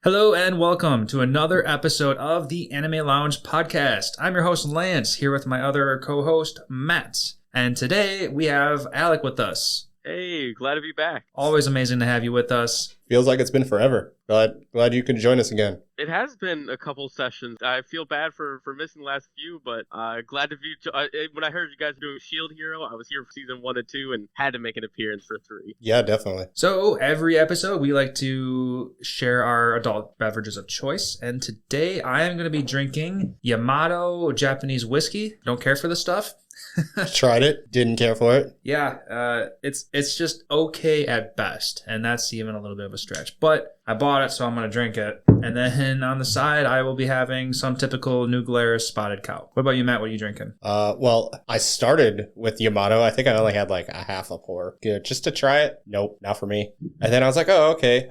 Hello and welcome to another episode of the Anime Lounge podcast. I'm your host Lance, here with my other co-host Matt. And today we have Alec with us. Hey, glad to be back. Always amazing to have you with us. Feels like it's been forever. Glad you could join us again. It has been a couple sessions. I feel bad for missing the last few, but glad to be. When I heard you guys doing Shield Hero, I was here for season 1 and 2 and had to make an appearance for 3. Yeah, definitely. So every episode we like to share our adult beverages of choice, and today I am going to be drinking Yamato Japanese whiskey. Don't care for this stuff. Tried it, didn't care for it. Yeah, it's just okay at best, and that's even a little bit of a stretch. But I bought it, so I'm going to drink it. And then on the side, I will be having some typical New Glarus Spotted Cow. What about you, Matt? What are you drinking? Well, I started with Yamato. I think I only had like a half a pour. Good, just to try it. Nope, not for me. And then I was like, oh, okay.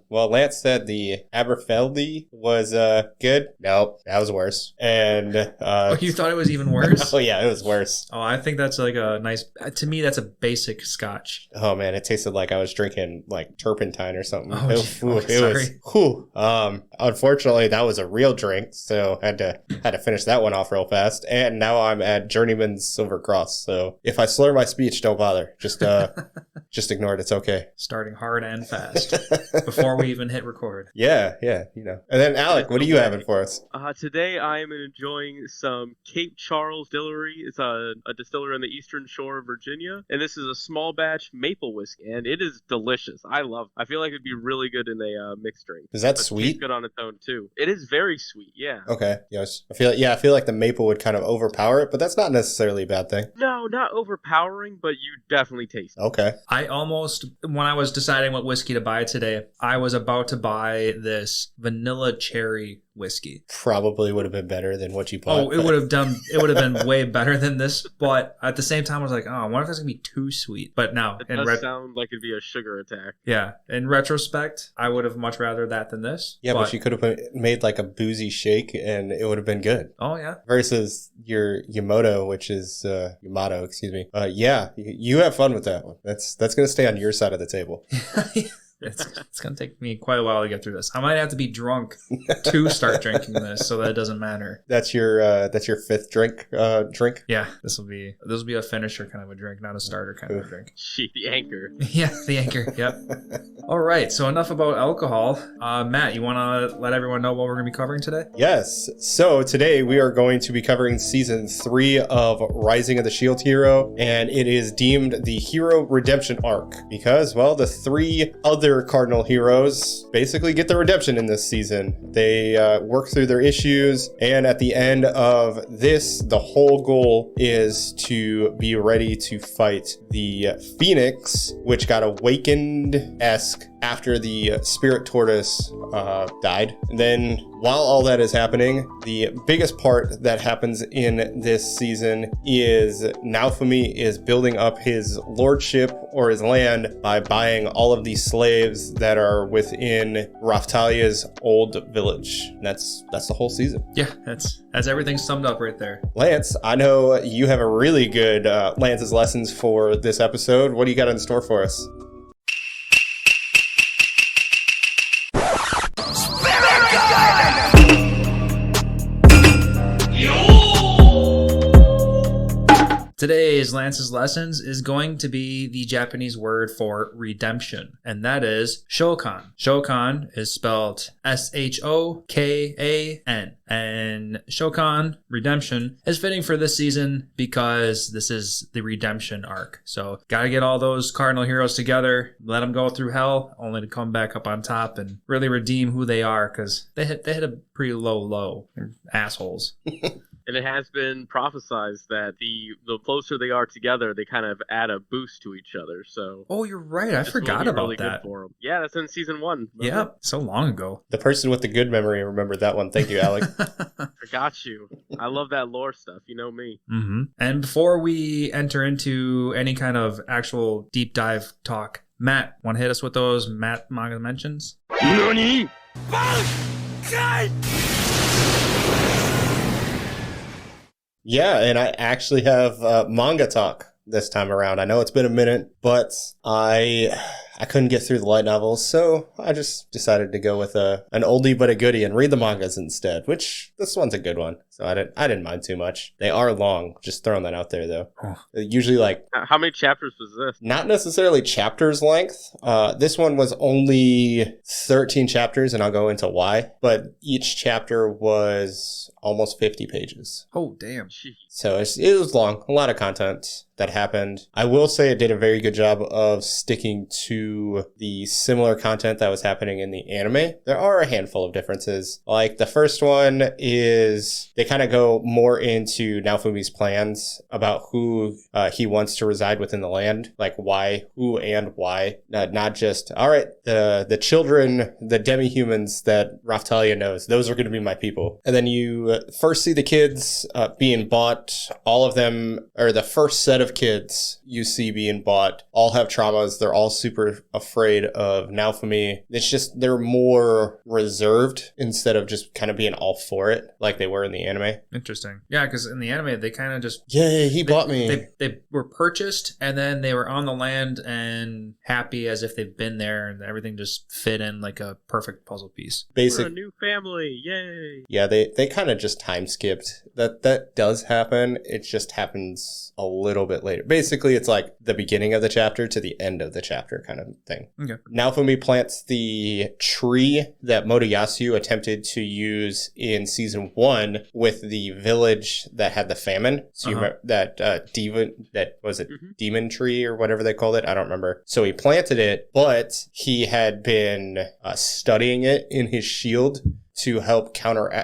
Well, Lance said the Aberfeldy was good. Nope, that was worse. And oh, you thought it was even worse? Oh yeah, it was worse. Oh, I think that's like a nice. To me, that's a basic Scotch. Oh man, it tasted like I was drinking like turpentine or something. Oh, it was. Whew. Unfortunately, that was a real drink, so had to finish that one off real fast. And now I'm at Journeyman's Silver Cross. So if I slur my speech, don't bother. Just ignore it. It's okay. Starting hard and fast before we even hit record. Yeah, you know. And then Alec, what are you having for us? Today I am enjoying some Cape Charles Distillery. It's a distillery on the eastern shore of Virginia, and this is a small batch maple whiskey, and it is delicious. I feel like it'd be really good in a mixed drink. Is that sweet? It's good on its own too. It is very sweet. Yeah. Okay. Yes. I feel like the maple would kind of overpower it, but that's not necessarily a bad thing. No, not overpowering, but you definitely taste it. Okay. When I was deciding what whiskey to buy today, I was about to buy this vanilla cherry whiskey. Probably would have been better than what you bought. Oh, it would have been way better than this, but at the same time I was like, oh, I wonder if that's gonna be too sweet. But no, it does sound like it'd be a sugar attack. Yeah, in retrospect, I would have much rather that than this. Yeah, but you could have made like a boozy shake and it would have been good. Oh yeah. Versus your Yamato, which is Yamato, excuse me. Yeah, you have fun with that one. That's gonna stay on your side of the table. It's going to take me quite a while to get through this. I might have to be drunk to start drinking this, so that it doesn't matter. That's your fifth drink. Yeah, this will be a finisher kind of a drink, not a starter kind of a drink. Gee, the anchor. Yeah, the anchor. Yep. All right, so enough about alcohol. Matt, you want to let everyone know what we're going to be covering today? Yes. So today we are going to be covering season 3 of Rising of the Shield Hero, and it is deemed the Hero Redemption Arc because, well, the 3 other Cardinal heroes basically get their redemption in this season. They work through their issues, and at the end of this, the whole goal is to be ready to fight the Phoenix, which got awakened-esque after the Spirit Tortoise died. And then while all that is happening, the biggest part that happens in this season is Naofumi is building up his lordship or his land by buying all of these slaves that are within Raphtalia's old village. And that's the whole season. Yeah, that's everything summed up right there. Lance, I know you have a really good Lance's Lessons for this episode. What do you got in store for us? Today's Lance's Lessons is going to be the Japanese word for redemption, and that is shokan. Shokan is spelled S-H-O-K-A-N, and shokan, redemption, is fitting for this season because this is the redemption arc. So gotta get all those cardinal heroes together, let them go through hell, only to come back up on top and really redeem who they are, because they hit a pretty low. They're assholes. And it has been prophesized that the closer they are together, they kind of add a boost to each other. So, oh, you're right. I forgot about really that. For them. Yeah, that's in season 1. Yeah, so long ago. The person with the good memory remembered that one. Thank you, Alec. I got you. I love that lore stuff. You know me. Mm-hmm. And before we enter into any kind of actual deep dive talk, Matt, want to hit us with those manga mentions? NANI? Yeah, and I actually have manga talk this time around. I know it's been a minute, but I couldn't get through the light novels, so I just decided to go with an oldie but a goodie and read the mangas instead, which this one's a good one. So I didn't mind too much. They are long, just throwing that out there though. Usually like... How many chapters was this? Not necessarily chapters length. This one was only 13 chapters, and I'll go into why. But each chapter was almost 50 pages. Oh, damn. So it was long. A lot of content that happened. I will say it did a very good job of sticking to the similar content that was happening in the anime. There are a handful of differences. Like the first one is they kind of go more into Naofumi's plans about who he wants to reside within the land, like why, who, and why. Not just, all right, the children, the demi-humans that Raftalia knows, those are going to be my people. And then you first see the kids being bought. All of them, or the first set of kids you see being bought, all have traumas. They're all super afraid of Naofumi. It's just they're more reserved instead of just kind of being all for it like they were in the anime. Interesting. Yeah, because in the anime, they kind of just... Yay, he bought me. They were purchased, and then they were on the land and happy as if they've been there, and everything just fit in like a perfect puzzle piece. We're a new family. Yay. Yeah, they kind of just time skipped. That does happen. It just happens a little bit later. Basically, it's like the beginning of the chapter to the end of the chapter kind of thing. Okay. Naofumi plants the tree that Motoyasu attempted to use in season 1 with the village that had the famine. So you remember that demon tree or whatever they called it? I don't remember. So he planted it, but he had been studying it in his shield to help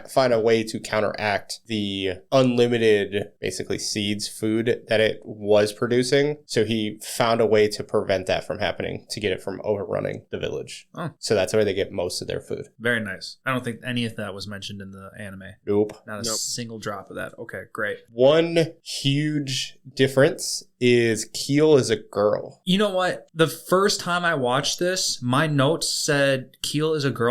find a way to counteract the unlimited, basically seeds, food that it was producing. So he found a way to prevent that from happening, to get it from overrunning the village. Oh. So that's where they get most of their food. Very nice. I don't think any of that was mentioned in the anime. Nope. Not a single drop of that. Okay, great. One huge difference is Keel is a girl. You know what? The first time I watched this, my notes said Keel is a girl ?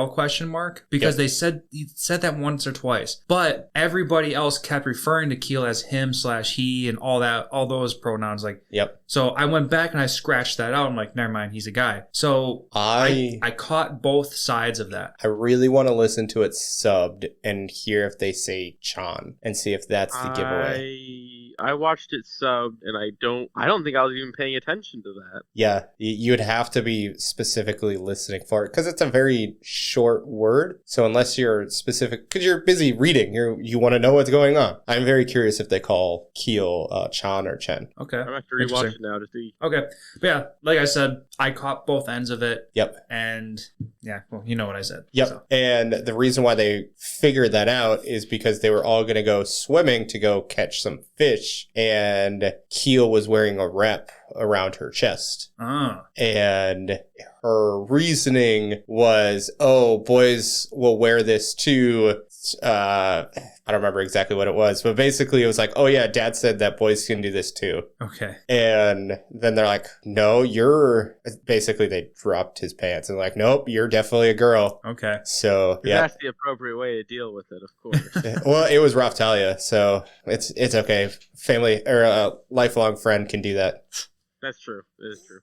Because they said that once or twice. But everybody else kept referring to Keel as him/he and all those pronouns. Like, yep. So I went back and I scratched that out. I'm like, never mind, he's a guy. So I caught both sides of that. I really want to listen to it subbed and hear if they say Chan and see if that's the giveaway. I watched it subbed, and I don't think I was even paying attention to that. Yeah, you would have to be specifically listening for it because it's a very short word. So unless you're specific, because you're busy reading, you want to know what's going on. I'm very curious if they call Keel Chan or Chen. Okay, I'm gonna have to rewatch it now to see. Okay, but yeah, like I said, I caught both ends of it. Yep. And yeah, well, you know what I said. Yep. So. And the reason why they figured that out is because they were all going to go swimming to go catch some fish, and Keel was wearing a wrap around her chest. And her reasoning was, oh, boys will wear this too. I don't remember exactly what it was, but basically it was like, oh yeah, Dad said that boys can do this too. Okay. And then they're like, no, basically they dropped his pants and like, nope, you're definitely a girl. Okay. So yeah. That's the appropriate way to deal with it, of course. Well, it was Raftalia, so it's okay. Family or a lifelong friend can do that. That's true. It is true.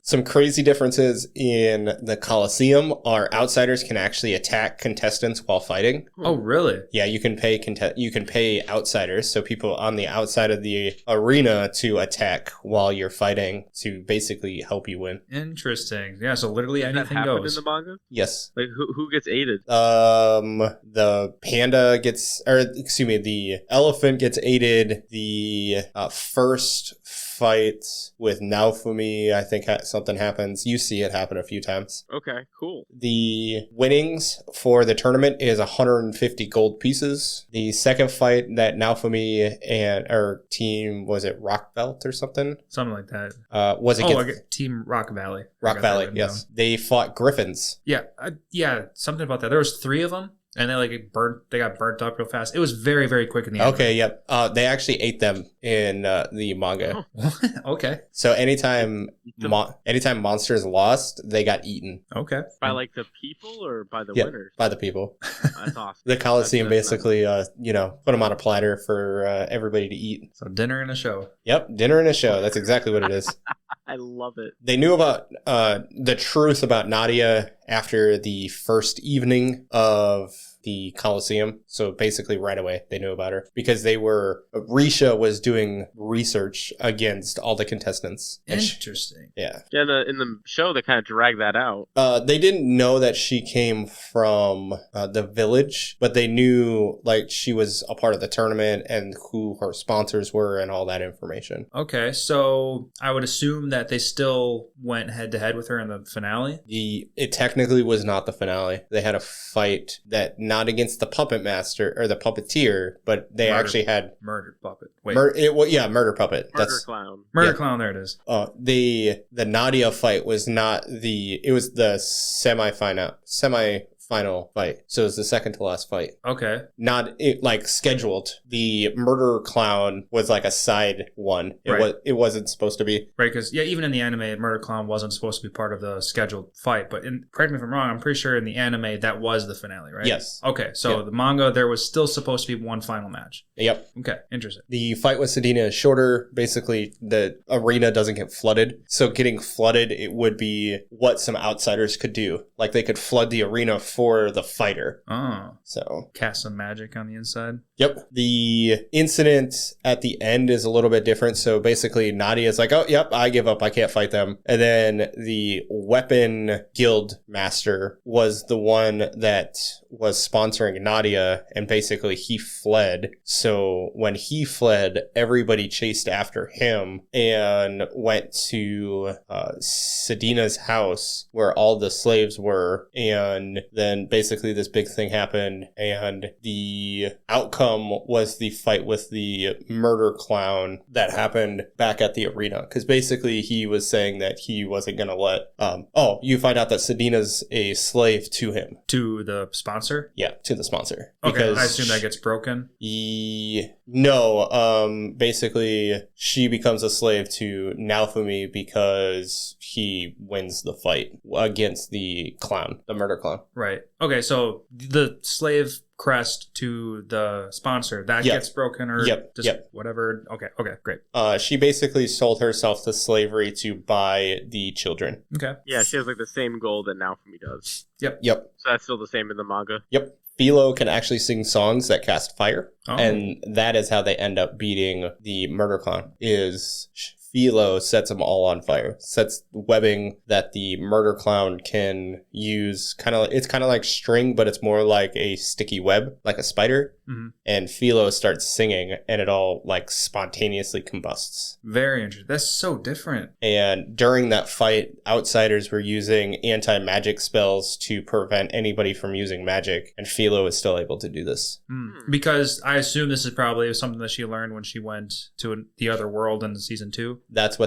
Some crazy differences in the Coliseum are outsiders can actually attack contestants while fighting. Oh, really? Yeah, you can pay outsiders, so people on the outside of the arena to attack while you're fighting to basically help you win. Interesting. Yeah, so literally anything that goes. In the manga? Yes. Like who gets aided? The panda the elephant gets aided. The first fight with Naofumi, I think something happens. You see it happen a few times. Okay, cool. The winnings for the tournament is 150 gold pieces. The second fight that Naofumi and our team, was it Rock Belt or something? Something like that. Was it Team Rock Valley? Rock Valley, yes. They fought griffins. Yeah, something about that. There was 3 of them. And they got burnt up real fast. It was very, very quick in the anime. Okay, yep. They actually ate them in the manga. Okay. So anytime monsters lost, they got eaten. Okay. By like the people or by the Yep, winners? by the people. That's awesome. The Coliseum That's basically, put them on a platter for everybody to eat. So dinner and a show. Yep, dinner and a show. That's exactly what it is. I love it. They knew about the truth about Nadia after the first evening of the Coliseum. So basically right away they knew about her because Risha was doing research against all the contestants. Interesting. Yeah. Yeah, in the show they kind of drag that out. They didn't know that she came from the village, but they knew like she was a part of the tournament and who her sponsors were and all that information. Okay, so I would assume that they still went head to head with her in the finale. It technically was not the finale. They had a fight that not against the puppet master or the puppeteer, but they actually had murder puppet. Wait, murder puppet. Murder clown. Murder clown. There it is. The Nadia fight was not it was the semi-final fight. So it was the second to last fight. Okay. Not scheduled. The murder clown was like a side one. It wasn't supposed to be. Right, because even in the anime, murder clown wasn't supposed to be part of the scheduled fight. But correct me if I'm wrong, I'm pretty sure in the anime that was the finale, right? Yes. Okay, so the manga there was still supposed to be one final match. Yep. Okay, interesting. The fight with Sedina is shorter. Basically, the arena doesn't get flooded. So getting flooded, it would be what some outsiders could do. Like they could flood the arena for the fighter. Oh. So cast some magic on the inside. Yep. The incident at the end is a little bit different. So basically Nadia's like, oh, yep, I give up. I can't fight them. And then the weapon guild master was the one that was sponsoring Nadia, and basically he fled. So when he fled, everybody chased after him and went to Sedina's house where all the slaves were. And then basically this big thing happened, and the outcome was the fight with the murder clown that happened back at the arena. Because basically he was saying that he wasn't going to let... you find out that Sedina's a slave to him. To the sponsor? Yeah, to the sponsor. Okay, because I assume that gets broken? No, basically she becomes a slave to Naofumi because he wins the fight against the clown, the murder clown. Right. Okay, so the slave crest to the sponsor, that gets broken or whatever. Okay, great. She basically sold herself to slavery to buy the children. Okay. Yeah, she has like the same goal that Naofumi does. Yep. So that's still the same in the manga? Yep. Philo can actually sing songs that cast fire. Oh. And that is how they end up beating the murder clown, is Philo sets them all on fire, sets webbing that the murder clown can use. It's kind of like string, but it's more like a sticky web, like a spider. Mm-hmm. And Philo starts singing, and it all like spontaneously combusts. Very interesting. That's so different. And during that fight, outsiders were using anti-magic spells to prevent anybody from using magic, and Philo is still able to do this. Because I assume this is probably something that she learned when she went to the other world in season 2. That's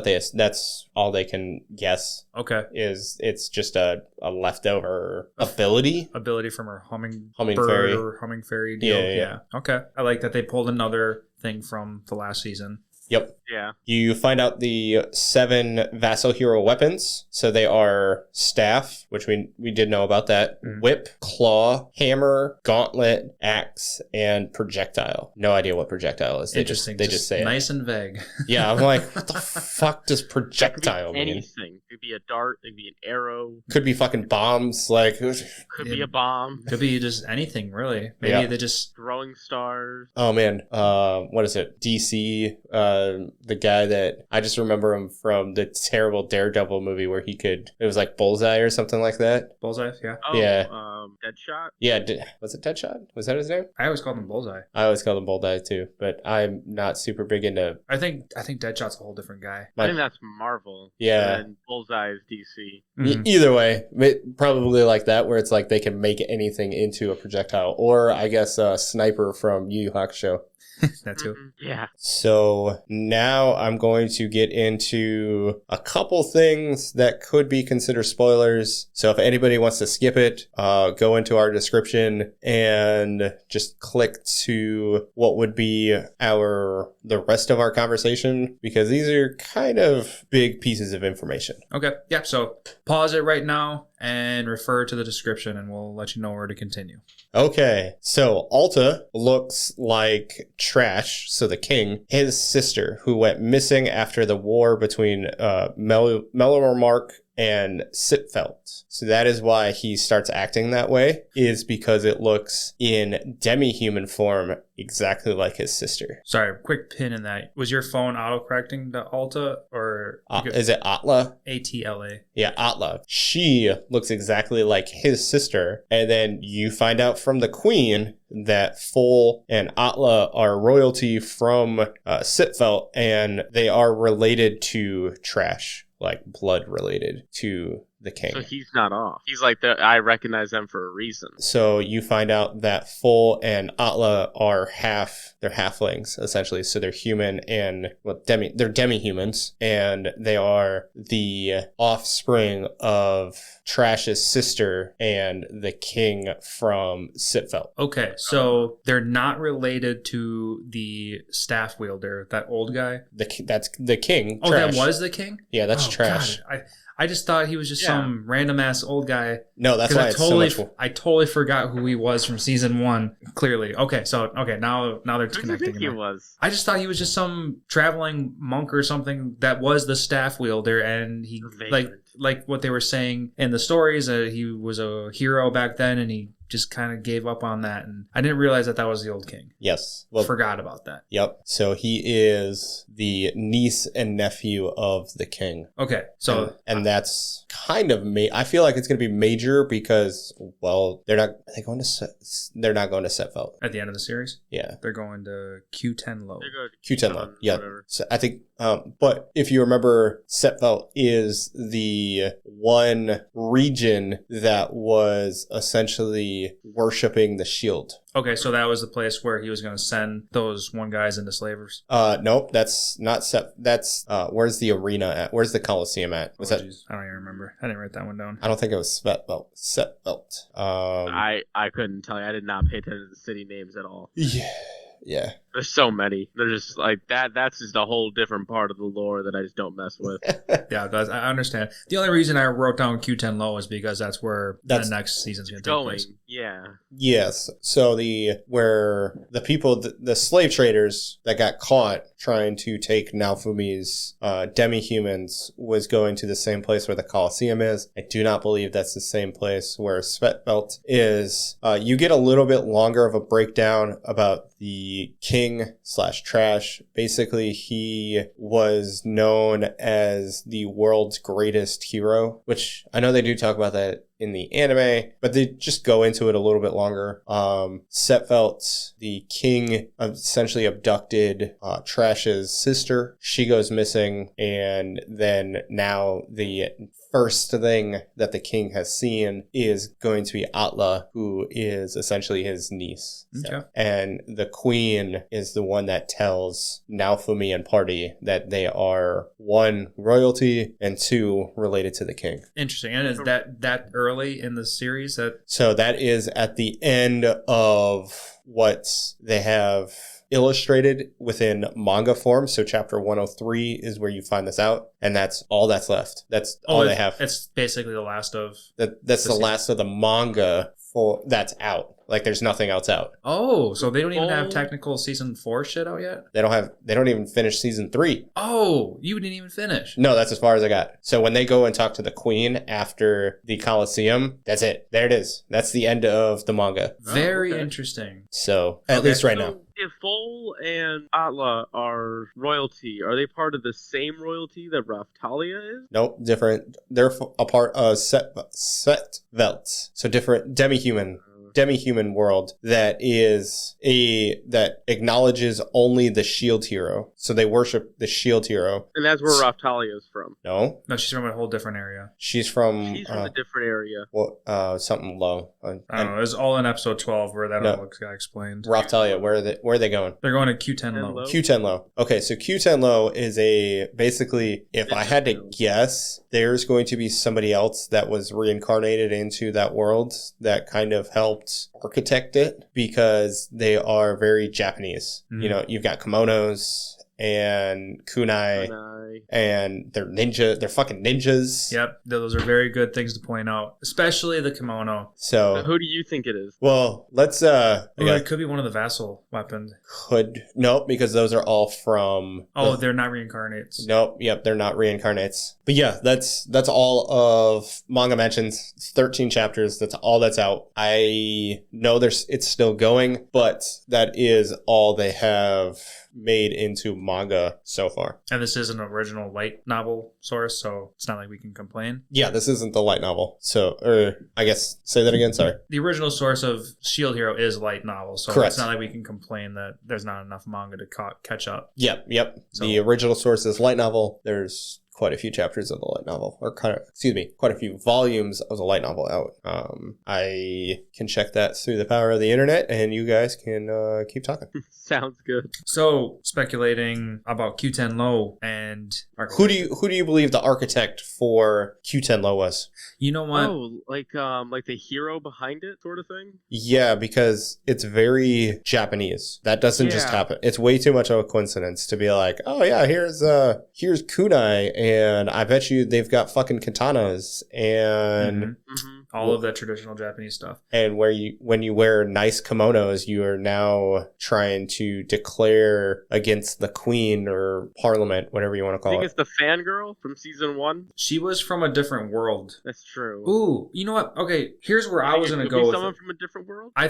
all they can guess. Okay. It's just a leftover ability from her humming fairy or humming fairy deal. Yeah. Okay. I like that they pulled another thing from the last season. Yep. Yeah. You find out the 7 vassal hero weapons. So they are staff, which we did know about that. Whip, claw, hammer, gauntlet, axe, and projectile. No idea what projectile is. Interesting. They just say nice and vague. Yeah, I'm like, what the fuck does projectile mean? Anything. It could be a dart. It could be an arrow. Could be fucking bombs. Like, could be a bomb. Could be just anything, really. Maybe they just throwing stars. Oh man, what is it? DC. The guy that I just remember him from the terrible Daredevil movie where it was like Bullseye or something like that. Bullseye, yeah. Oh, yeah. Deadshot? Yeah, was it Deadshot? Was that his name? I always called him Bullseye. I always called him Bullseye too, but I'm not super big into... I think Deadshot's a whole different guy. I think that's Marvel. Yeah. And Bullseye is DC. Either way, probably like that, where it's like they can make anything into a projectile. Or I guess Sniper from Yu Yu Hakusho. That too. Yeah. So now I'm going to get into a couple things that could be considered spoilers. So if anybody wants to skip it, go into our description and just click to what would be the rest of our conversation, because these are kind of big pieces of information. Okay. Yeah. So pause it right now and refer to the description, and we'll let you know where to continue. Okay, so Alta looks like Trash, so the king, his sister, who went missing after the war between Melormark and Sitfelt. So that is why he starts acting that way, is because it looks in demi-human form exactly like his sister. Sorry, quick pin in that. Was your phone auto-correcting to Alta or... Is it Atla? ATLA. Yeah, Atla. She looks exactly like his sister. And then you find out from the queen that Fol and Atla are royalty from Sitfelt, and they are related to Trash, like blood related to the king. So he's not off. He's like, I recognize them for a reason. So you find out that Fol and Atla are they're halflings, essentially. So they're human and, they're demi-humans, and they are the offspring of Trash's sister and the king from Sitfelt. Okay, so they're not related to the staff wielder, that old guy? That's the king. Oh, Trash. that was the king? Yeah, that's Trash. God, I just thought he was just some random ass old guy. No, that's why I totally forgot who he was from season 1. Clearly, now they're Who connecting. do you think he was? I just thought he was just some traveling monk or something that was the staff wielder, and he like what they were saying in the stories. He was a hero back then, and he just kind of gave up on that, and I didn't realize that was the old king. Yes. Forgot about that. Yep. So he is the niece and nephew of the king. Okay. So and that's kind of I feel like it's going to be major because, well, they're not going to Sitfelt at the end of the series. Yeah. They're going to Q10 low. Q10 low. Yeah. So I think but if you remember, Sitfelt is the one region that was essentially worshipping the shield. Okay, so that was the place where he was going to send those one guys into slavers. Nope, that's not that's where's the arena at? Where's the Coliseum at? Was that? Geez. I don't even remember. I didn't write that one down. I don't think it was Sitfelt. I couldn't tell you. I did not pay attention to the city names at all. Yeah. There's so many. They're just like that. That's just a whole different part of the lore that I just don't mess with. Yeah, I understand. The only reason I wrote down Q10 low is because that's where the next season's going to take place. Yeah. Yes. So where the people, the slave traders that got caught trying to take Naofumi's demi-humans was going to the same place where the Coliseum is. I do not believe that's the same place where Svetbelt is. You get a little bit longer of a breakdown about the king/Trash. Basically, he was known as the world's greatest hero, which I know they do talk about that in the anime, but they just go into it a little bit longer. Svetbelt, the king, essentially abducted Trash's sister. She goes missing, and then now the first thing that the king has seen is going to be Atla, who is essentially his niece. Okay. And the queen is the one that tells Naofumi and party that they are, 1, royalty, and 2, related to the king. Interesting. And is that early in the series? So that is at the end of what they have illustrated within manga form. So chapter 103 is where you find this out, and that's all that's left. That's all they have. It's basically the last of that's the last of the manga that's out. Like, there's nothing else out. Oh, so they don't even have technical season 4 shit out yet? They don't even finish season 3. Oh, you didn't even finish. No, that's as far as I got. So when they go and talk to the queen after the Coliseum, that's it. There it is. That's the end of the manga. Very interesting. So, at least right now. If Fol and Atla are royalty, are they part of the same royalty that Raftalia is? Nope, different. They're a part of Svetbelt. So different demi-human demi-human world that that acknowledges only the shield hero. So they worship the shield hero. And that's where Raftalia's from. No, she's from a whole different area. she's from A different area. something low. I don't know. It was all in episode 12 where that No. all got explained. Raftalia, where are they going? They're going to Q10 10 low. low. Q10 low. Okay, so Q10 low is basically, if I had to guess, there's going to be somebody else that was reincarnated into that world that kind of helped architect it, because they are very Japanese. Mhm. You know, you've got kimonos and kunai, and they're fucking ninjas. Yep, those are very good things to point out, especially the kimono. So, Who do you think it is? well, let's, It could be one of the vassal weapons. nope, because those are all from... They're not reincarnates. Nope. Yep. They're not reincarnates. But yeah, that's all of Manga Mentions. It's 13 chapters. That's all that's out. I know it's still going, but that is all they have made into manga so far. And this is an original light novel source, so it's not like we can complain. Yeah, this isn't the light novel. So, I guess, say that again. Sorry. The original source of Shield Hero is light novel, so Correct. it's not like we can complain that there's not enough manga to catch up. Yep. So- The original source is light novel. There's quite a few chapters of the light novel, quite a few volumes of the light novel out. I can check that through the power of the internet, and you guys can keep talking. Sounds good. So, speculating about Q10 Low and... Who do you believe the architect for Q10 Low was? You know what? Oh, like the hero behind it, sort of thing. Yeah, because it's very Japanese. That doesn't just Yeah. happen. It's way too much of a coincidence to be like, oh yeah, here's kunai, and I bet you they've got fucking katanas, and Mhm. Mm-hmm. All of that traditional Japanese stuff. and when you wear nice kimonos, you are now trying to declare against the queen or parliament, whatever you want to I call think it. it's the fangirl from season 1. She was from a different world. That's true. Ooh, you know what? Okay, here's where I was going to Could be go with someone it. from a different world. I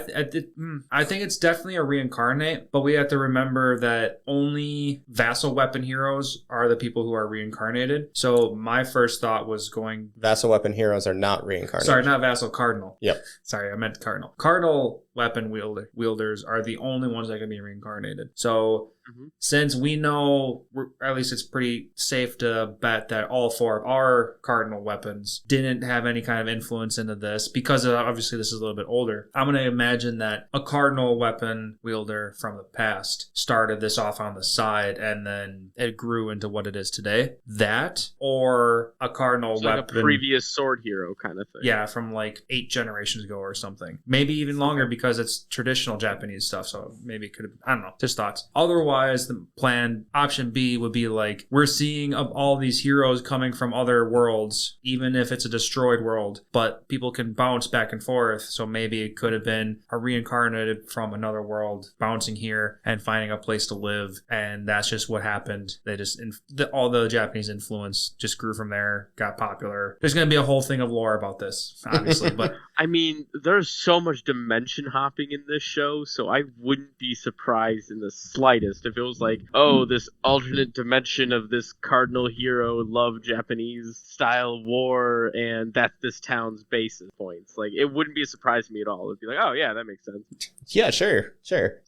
think it's definitely a reincarnate, but we have to remember that only vassal weapon heroes are the people who are reincarnated. So my first thought was going... Vassal weapon heroes are not reincarnated. Sorry, not vassal, cardinal. Yep. Sorry, I meant cardinal. Cardinal weapon wielders are the only ones that can be reincarnated. So Mhm. since we know, at least it's pretty safe to bet that all four of our cardinal weapons didn't have any kind of influence into this, because obviously this is a little bit older. I'm going to imagine that a cardinal weapon wielder from the past started this off on the side, and then it grew into what it is today. That, or a cardinal It's like weapon... a previous sword hero kind of thing. Yeah, from like 8 generations ago or something. Maybe even longer, because it's traditional Japanese stuff. So maybe it could have, I don't know, just thoughts. Otherwise, the plan, option B, would be like, we're seeing all these heroes coming from other worlds, even if it's a destroyed world, but people can bounce back and forth. So maybe it could have been a reincarnated from another world bouncing here and finding a place to live. And that's just what happened. They just, all the Japanese influence just grew from there, got popular. There's going to be a whole thing of lore about this, obviously, but I mean, there's so much dimension hopping in this show, so I wouldn't be surprised in the slightest if it was like, oh, this alternate dimension of this cardinal hero loved Japanese style war, and that's this town's basis points. Like, it wouldn't be a surprise to me at all. It'd be like, oh yeah, that makes sense. Yeah, sure.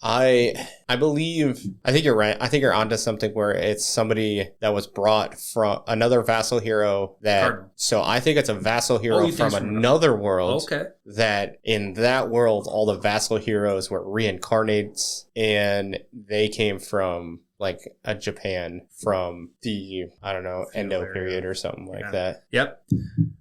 I think you're right. I think you're onto something where it's somebody that was brought from another vassal hero that. Cardinal. So I think it's a vassal hero you think from it's from another world. okay. That in that world, all the vassal heroes were reincarnates, and they came from like a Japan from the, I don't know, Endo area. period or something like that. Yep.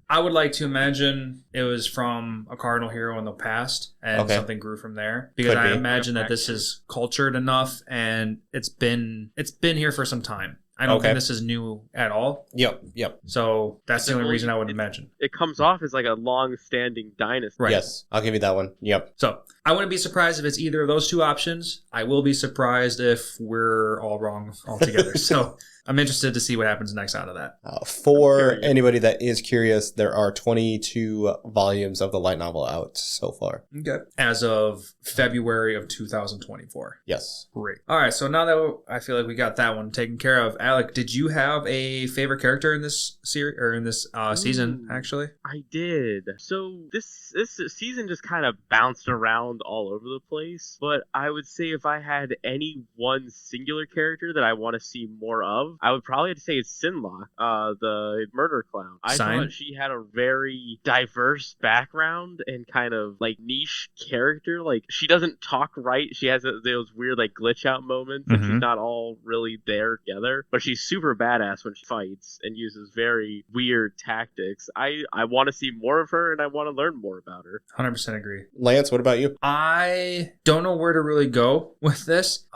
I would like to imagine it was from a cardinal hero in the past, and Okay. something grew from there. Because Could I be. imagine that this is cultured enough, and it's been here for some time. I don't Okay. think this is new at all. Yep. So that's the only reason I would imagine. It comes off as like a long-standing dynasty. Right. Yes, I'll give you that one. Yep. So I wouldn't be surprised if it's either of those two options. I will be surprised if we're all wrong altogether. So I'm interested to see what happens next out of that. For anybody that is curious, there are 22 volumes of the light novel out so far. Okay. As of February of 2024. Yes. Great. All right. So now that I feel like we got that one taken care of, Alec, did you have a favorite character in this series or in this season? Actually, I did. So this season just kind of bounced around all over the place. But I would say if I had any one singular character that I want to see more of, I would probably have to say it's Sinlock, the murder clown. I thought she had a very diverse background and kind of like niche character. Like she doesn't talk right. She has those weird like glitch out moments, and she's not all really there together. But she's super badass when she fights and uses very weird tactics. I want to see more of her, and I want to learn more about her. 100% agree. Lance, what about you? I don't know where to really go with this.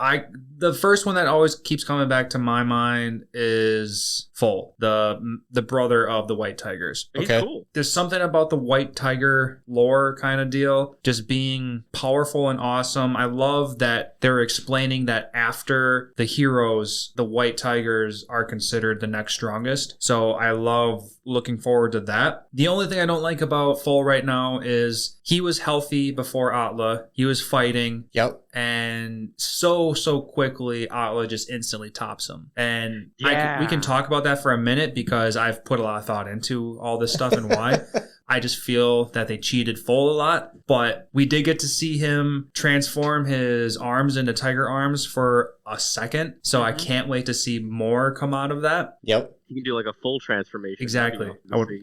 The first one that always keeps coming back to my mind is Full, the brother of the White Tigers. He's cool. There's something about the White Tiger lore kind of deal, just being powerful and awesome. I love that they're explaining that after the heroes, the White Tigers are considered the next strongest. So I love looking forward to that. The only thing I don't like about Full right now is he was healthy before Atla. He was fighting. Yep. And so quickly, Atla just instantly tops him. And we can talk about that for a minute because I've put a lot of thought into all this stuff and why. I just feel that they cheated Full a lot. But we did get to see him transform his arms into tiger arms for a second. So I can't wait to see more come out of that. Yep. You can do like a full transformation. Exactly.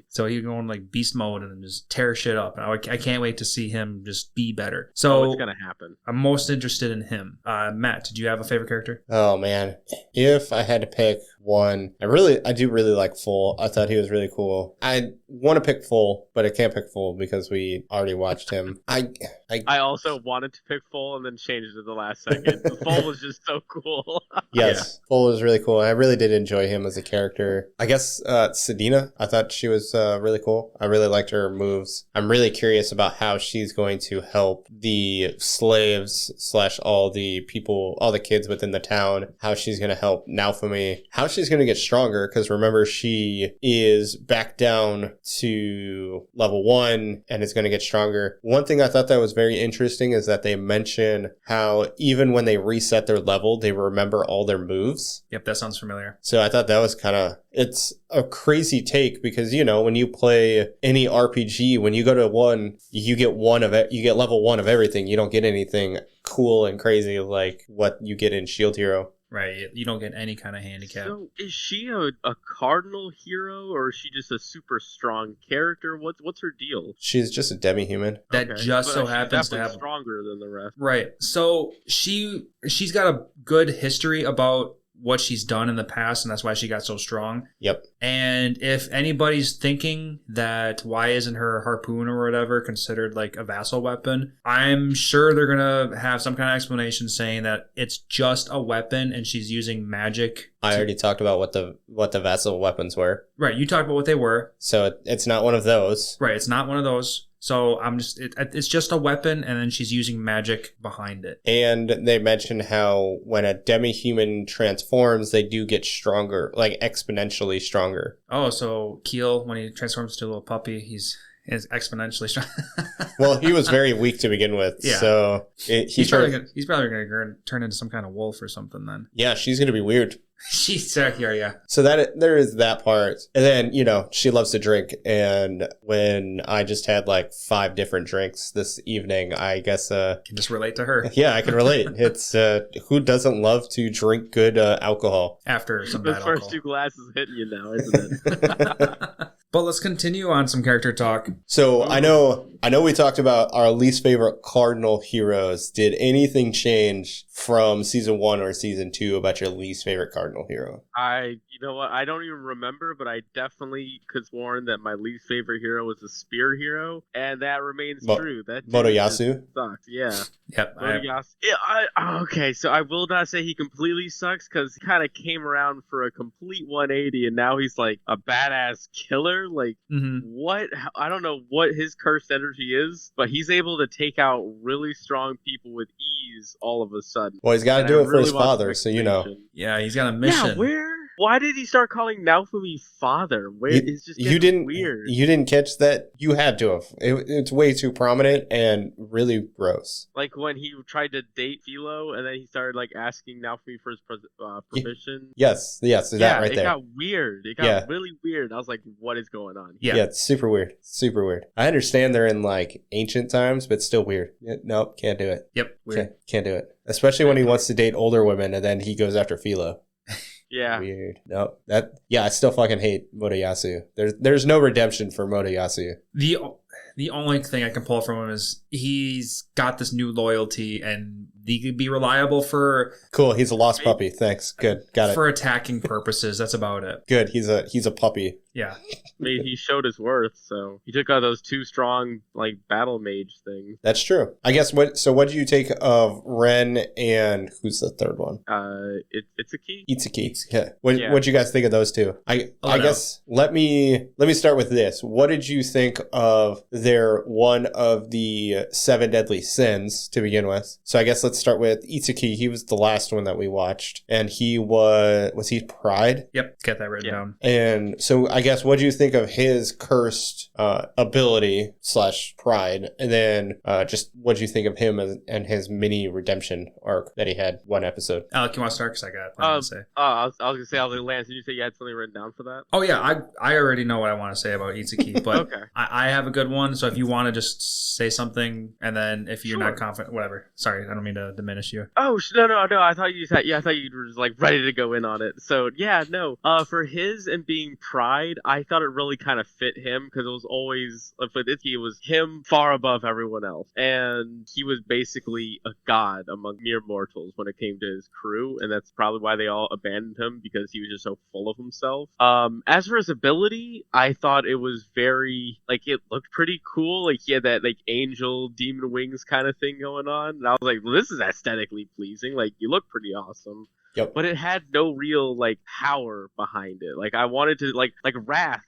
So he can go in like beast mode and then just tear shit up. I can't wait to see him just be better. So it's going to happen. I'm most interested in him. Matt, did you have a favorite character? Oh, man. If I had to pick one, I do really like Full. I thought he was really cool. I want to pick Full, but I can't pick Full because we already watched him. I also wanted to pick Full and then changed it at the last second. Full was just so cool. Yes, Full was really cool. I really did enjoy him as a character. I guess Sedina, I thought she was really cool. I really liked her moves. I'm really curious about how she's going to help the slaves / all the people, all the kids within the town, how she's going to help Naofumi, how she's going to get stronger, because remember, she is back down to level 1 and is going to get stronger. One thing I thought that was very interesting is that they mention how even when they reset their level, they remember all their moves. Yep, that sounds familiar. So I thought that was kind of, it's a crazy take because, you know, when you play any RPG, when you go to 1, you get you get level 1 of everything. You don't get anything cool and crazy like what you get in Shield Hero. Right, you don't get any kind of handicap. So is she a cardinal hero or is she just a super strong character? What's her deal? She's just a demi-human. That just so happens to have stronger than the rest. Right. So she's got a good history about what she's done in the past, and that's why she got so strong. Yep. And if anybody's thinking that why isn't her harpoon or whatever considered like a vassal weapon, I'm sure they're gonna have some kind of explanation saying that it's just a weapon and she's using magic. I already talked about what the vassal weapons were. Right, you talked about what they were. So it's not one of those. Right, it's not one of those. So it's just a weapon, and then she's using magic behind it. And they mentioned how when a demi-human transforms, they do get stronger, like exponentially stronger. Oh, so Keel, when he transforms to a little puppy, he's exponentially strong. Well, he was very weak to begin with. Yeah. So he's probably going to turn into some kind of wolf or something then. Yeah, she's going to be weird. She's here, yeah. So there is that part. And then, you know, she loves to drink. And when I just had like 5 different drinks this evening, I guess... can just relate to her. Yeah, I can relate. It's who doesn't love to drink good alcohol? After some bad alcohol. The first 2 glasses hitting you now, isn't it? But let's continue on some character talk. So I know we talked about our least favorite cardinal heroes. Did anything change from season 1 or season 2 about your least favorite cardinal hero? You know what? I don't even remember, but I definitely could sworn that my least favorite hero was the spear hero, and that remains true. That dude Motoyasu sucks. Yeah. Yep. Motoyasu. Yeah, okay, so I will not say he completely sucks because he kind of came around for a complete 180, and now he's like a badass killer. Like, what? I don't know what his cursed energy is, but he's able to take out really strong people with ease all of a sudden. Well, he's got to do it for his father, so you know. Yeah, he's got a mission. Yeah, where? Why did he start calling Naofumi father? It's just weird. You didn't catch that? You had to have. It's way too prominent and really gross. Like when he tried to date Philo, and then he started like asking Naofumi for his permission. Yes, that right there. It got weird. It got really weird. I was like, what is going on? Yeah, it's super weird. Super weird. I understand they're in like ancient times, but still weird. Nope, can't do it. Yep, weird. Can't do it. Especially when he wants to date older women, and then he goes after Philo. Yeah. Weird. No, I still fucking hate Motoyasu. There's no redemption for Motoyasu. The only thing I can pull from him is he's got this new loyalty and he could be reliable for... Cool, he's a lost puppy. Thanks. Good. Got it. For attacking purposes. That's about it. Good. He's a puppy. Yeah. I mean, he showed his worth, so he took out those 2 strong, like, battle mage things. That's true. I guess what do you take of Ren and who's the third one? Itsuki. Yeah. What'd you guys think of those two? I guess let me start with this. What did you think of their one of the 7 deadly sins to begin with? So I guess let's start with Itsuki. He was the last one that we watched, and he was he Pride? Yep, get that written down. And so I guess what do you think of his cursed ability / pride, and then just what do you think of him and his mini redemption arc that he had one episode? Alec, you want to start? Because I got plenty to say. I was gonna say, Lance, did you say you had something written down for that? Oh yeah, I already know what I want to say about Itsuki, but okay. I have a good one. So if you want to just say something, and then if you're not confident, whatever. Sorry, I don't mean to diminish you. Oh no! I thought you were just like ready to go in on it. So yeah, no. For his and being Pride, I thought it really kind of fit him because it was always with Itsuki, it was him far above everyone else, and he was basically a god among mere mortals when it came to his crew, and that's probably why they all abandoned him because he was just so full of himself. As for his ability, I thought it was very it looked pretty cool. Like he had that like angel demon wings kind of thing going on, and I was like, well, this is aesthetically pleasing. Like you look pretty awesome. Yep. But it had no real like power behind it. Like I wanted to like Wrath,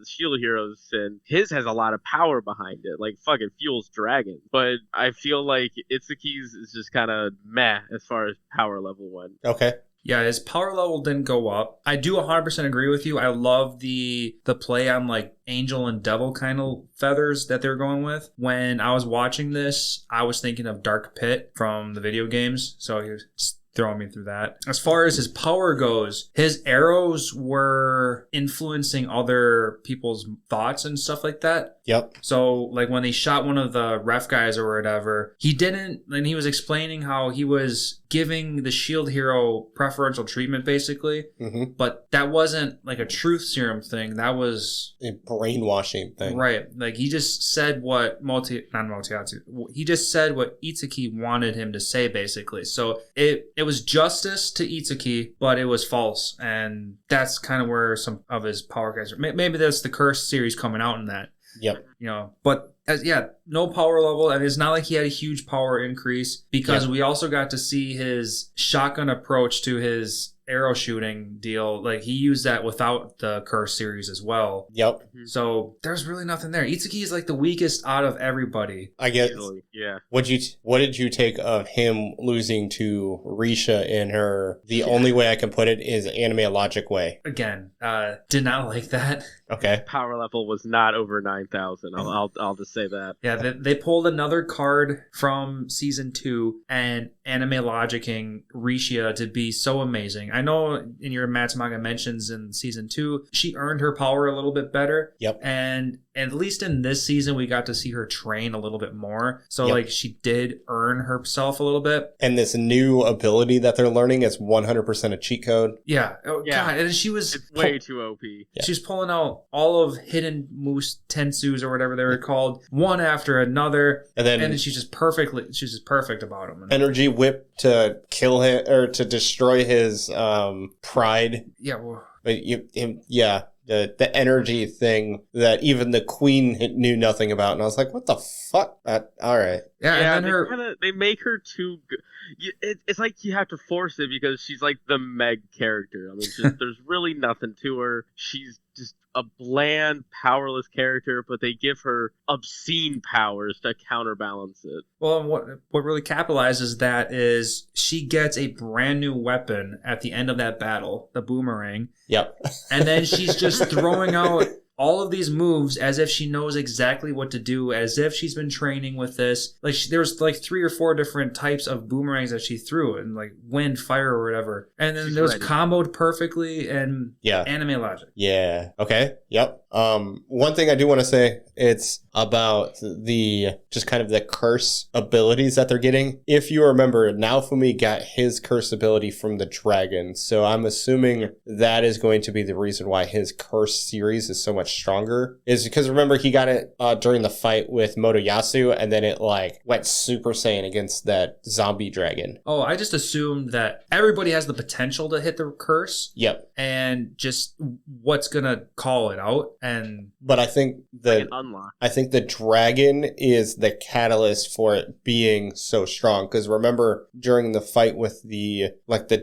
Shield Heroes, and his has a lot of power behind it. Like fucking fuels dragon. But I feel like Itsuki's is just kind of meh as far as power level went. Okay. Yeah, his power level didn't go up. I do 100% agree with you. I love the play on like angel and devil kind of feathers that they're going with. When I was watching this, I was thinking of Dark Pit from the video games. So he was throwing me through that. As far as his power goes, his arrows were influencing other people's thoughts and stuff like that. Yep. So like when he shot one of the ref guys or whatever, and he was explaining how he was giving the shield hero preferential treatment basically, but that wasn't like a truth serum thing. That was a brainwashing thing. Right. Like he just said what he just said what Itsuki wanted him to say basically. So it was justice to Itsuki, but it was false, and that's kind of where some of his power guys are. Maybe that's the Curse series coming out in that. Yep. But no power level, and it's not like he had a huge power increase because we also got to see his shotgun approach to his arrow shooting deal. Like he used that without the Curse series as well. Yep. So there's really nothing there. Itsuki is like the weakest out of everybody. I guess. Yeah. What did you take of him losing to Risha in her? The only way I can put it is anime logic way. Again, did not like that. Okay. Power level was not over 9,000. I'll just say that. Yeah, they pulled another card from season 2 and anime logicking Risha to be so amazing. I know in your Matt's Manga mentions in season 2, she earned her power a little bit better. Yep. And at least in this season, we got to see her train a little bit more. So, Yep. like, she did earn herself a little bit. And this new ability that they're learning is 100% a cheat code. Yeah. Oh, Yeah. God. And she was... It's way too OP. Yeah. She's pulling out all of Hidden Moose Tensus or whatever they were called, one after another. And then And she's just perfect about them. energy whip to kill him or to destroy his pride. Yeah, well, But the energy thing that even the queen knew nothing about, and I was like, what the fuck? All right. yeah, and then they make her too good. It's like you have to force it because she's like the Meg character. I mean, there's really nothing to her. She's just a bland, powerless character, but they give her obscene powers to counterbalance it. Well, what really capitalizes that is she gets a brand new weapon at the end of that battle, the boomerang, Yep. and then she's just throwing out all of these moves as if she knows exactly what to do, as if she's been training with this. Like there's like 3 or 4 different types of boomerangs that she threw, and like wind, fire, or whatever. And then it was comboed perfectly and anime logic. Yeah. Okay. Yep. One thing I do want to say, it's about the just kind of the curse abilities that they're getting. If you remember, Naofumi got his curse ability from the dragon, so I'm assuming that is going to be the reason why his curse series is so much stronger. Is because remember he got it during the fight with Motoyasu, and then it like went Super Saiyan against that zombie dragon. Oh, I just assumed that everybody has the potential to hit the curse. Yep. And just what's gonna call it out. But I think the dragon is the catalyst for it being so strong. Because remember during the fight with the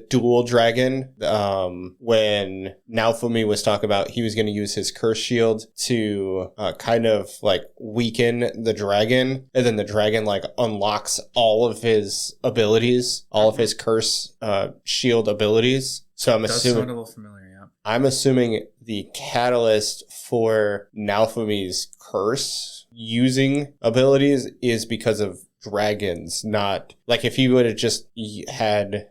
dual dragon, when Naofumi was talking about he was going to use his curse shield to kind of like weaken the dragon, and then the dragon like unlocks all of his abilities, all of his curse shield abilities. So I'm assuming sound a little familiar, yeah. I'm assuming the catalyst for Naofumi's curse using abilities is because of dragons, not like if he would have just had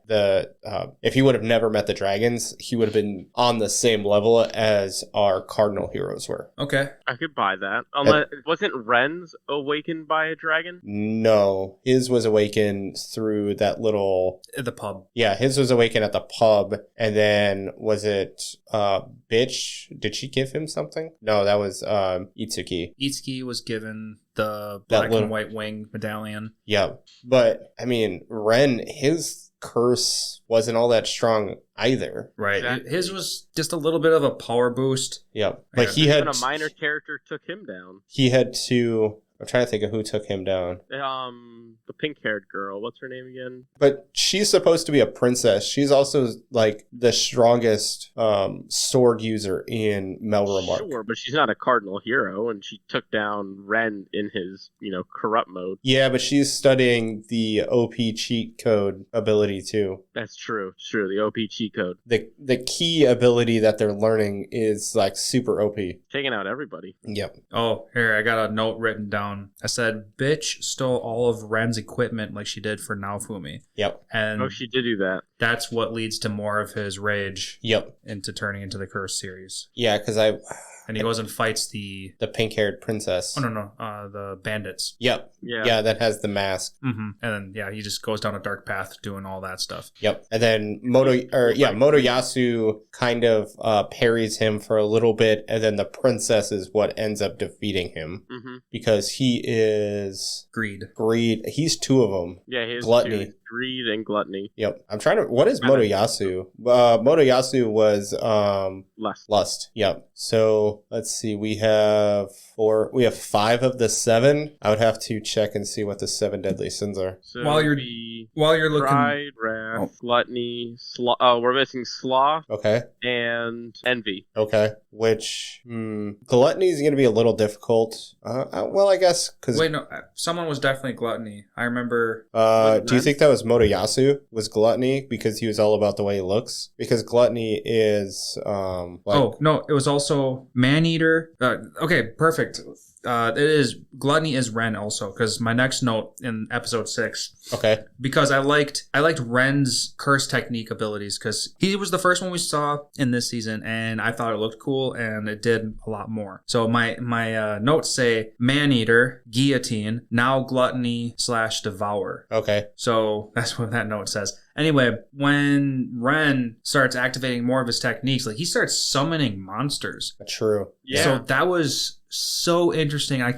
if he would have never met the dragons, he would have been on the same level as our cardinal heroes were. Okay. I could buy that. Unless wasn't Ren's awakened by a dragon? No, his was awakened through that little the pub. Yeah, his was awakened at the pub, and then was it Bitch? Did she give him something? No, that was Itsuki. Itsuki was given the black and white wing medallion. Yeah, but I mean, Ren, his curse wasn't all that strong either. Right. Exactly. His was just a little bit of a power boost. Yeah, but he had a minor character took him down. He had to. I'm trying to think of who took him down. The pink-haired girl. What's her name again? But she's supposed to be a princess. She's also like the strongest sword user in Melromark. Sure, but she's not a cardinal hero, and she took down Ren in his, corrupt mode. Yeah, but she's studying the OP cheat code ability too. That's true. It's true. The OP cheat code. The key ability that they're learning is like super OP. Taking out everybody. Yep. Oh, here, I got a note written down. I said, bitch stole all of Ren's equipment like she did for Naofumi. Yep. And she did do that. That's what leads to more of his rage. Yep. Into turning into the Curse series. Yeah, because and he goes and fights the pink-haired princess. Oh, no. The bandits. Yep. Yeah, that has the mask. Mm-hmm. And then, he just goes down a dark path doing all that stuff. Yep. And then Motoyasu kind of parries him for a little bit, and then the princess is what ends up defeating him. Mm-hmm. Because he is... Greed. He's 2 of them. Yeah, he is Gluttony. 2. Greed and gluttony. Yep. I'm trying to... What is Motoyasu? Motoyasu was... Lust. Yep. So, let's see. We have 5 of the 7. I would have to check and see what the 7 deadly sins are. So while you're looking... Pride, wrath, gluttony, we're missing sloth. Okay. And envy. Okay. Which... gluttony is going to be a little difficult. Well, I guess... Cause, Wait, no. Someone was definitely gluttony. I remember... do you think that was Motoyasu? Was gluttony? Because he was all about the way he looks? Because gluttony is... Oh, no. It was also man-eater. Okay, perfect. It is Gluttony is Ren also, because my next note in episode 6. Okay. Because I liked Ren's curse technique abilities, because he was the first one we saw in this season, and I thought it looked cool, and it did a lot more. So my notes say Man-Eater, Guillotine, now Gluttony / Devour. Okay. So that's what that note says. Anyway, when Ren starts activating more of his techniques, like he starts summoning monsters. True. Yeah. So that was so interesting. I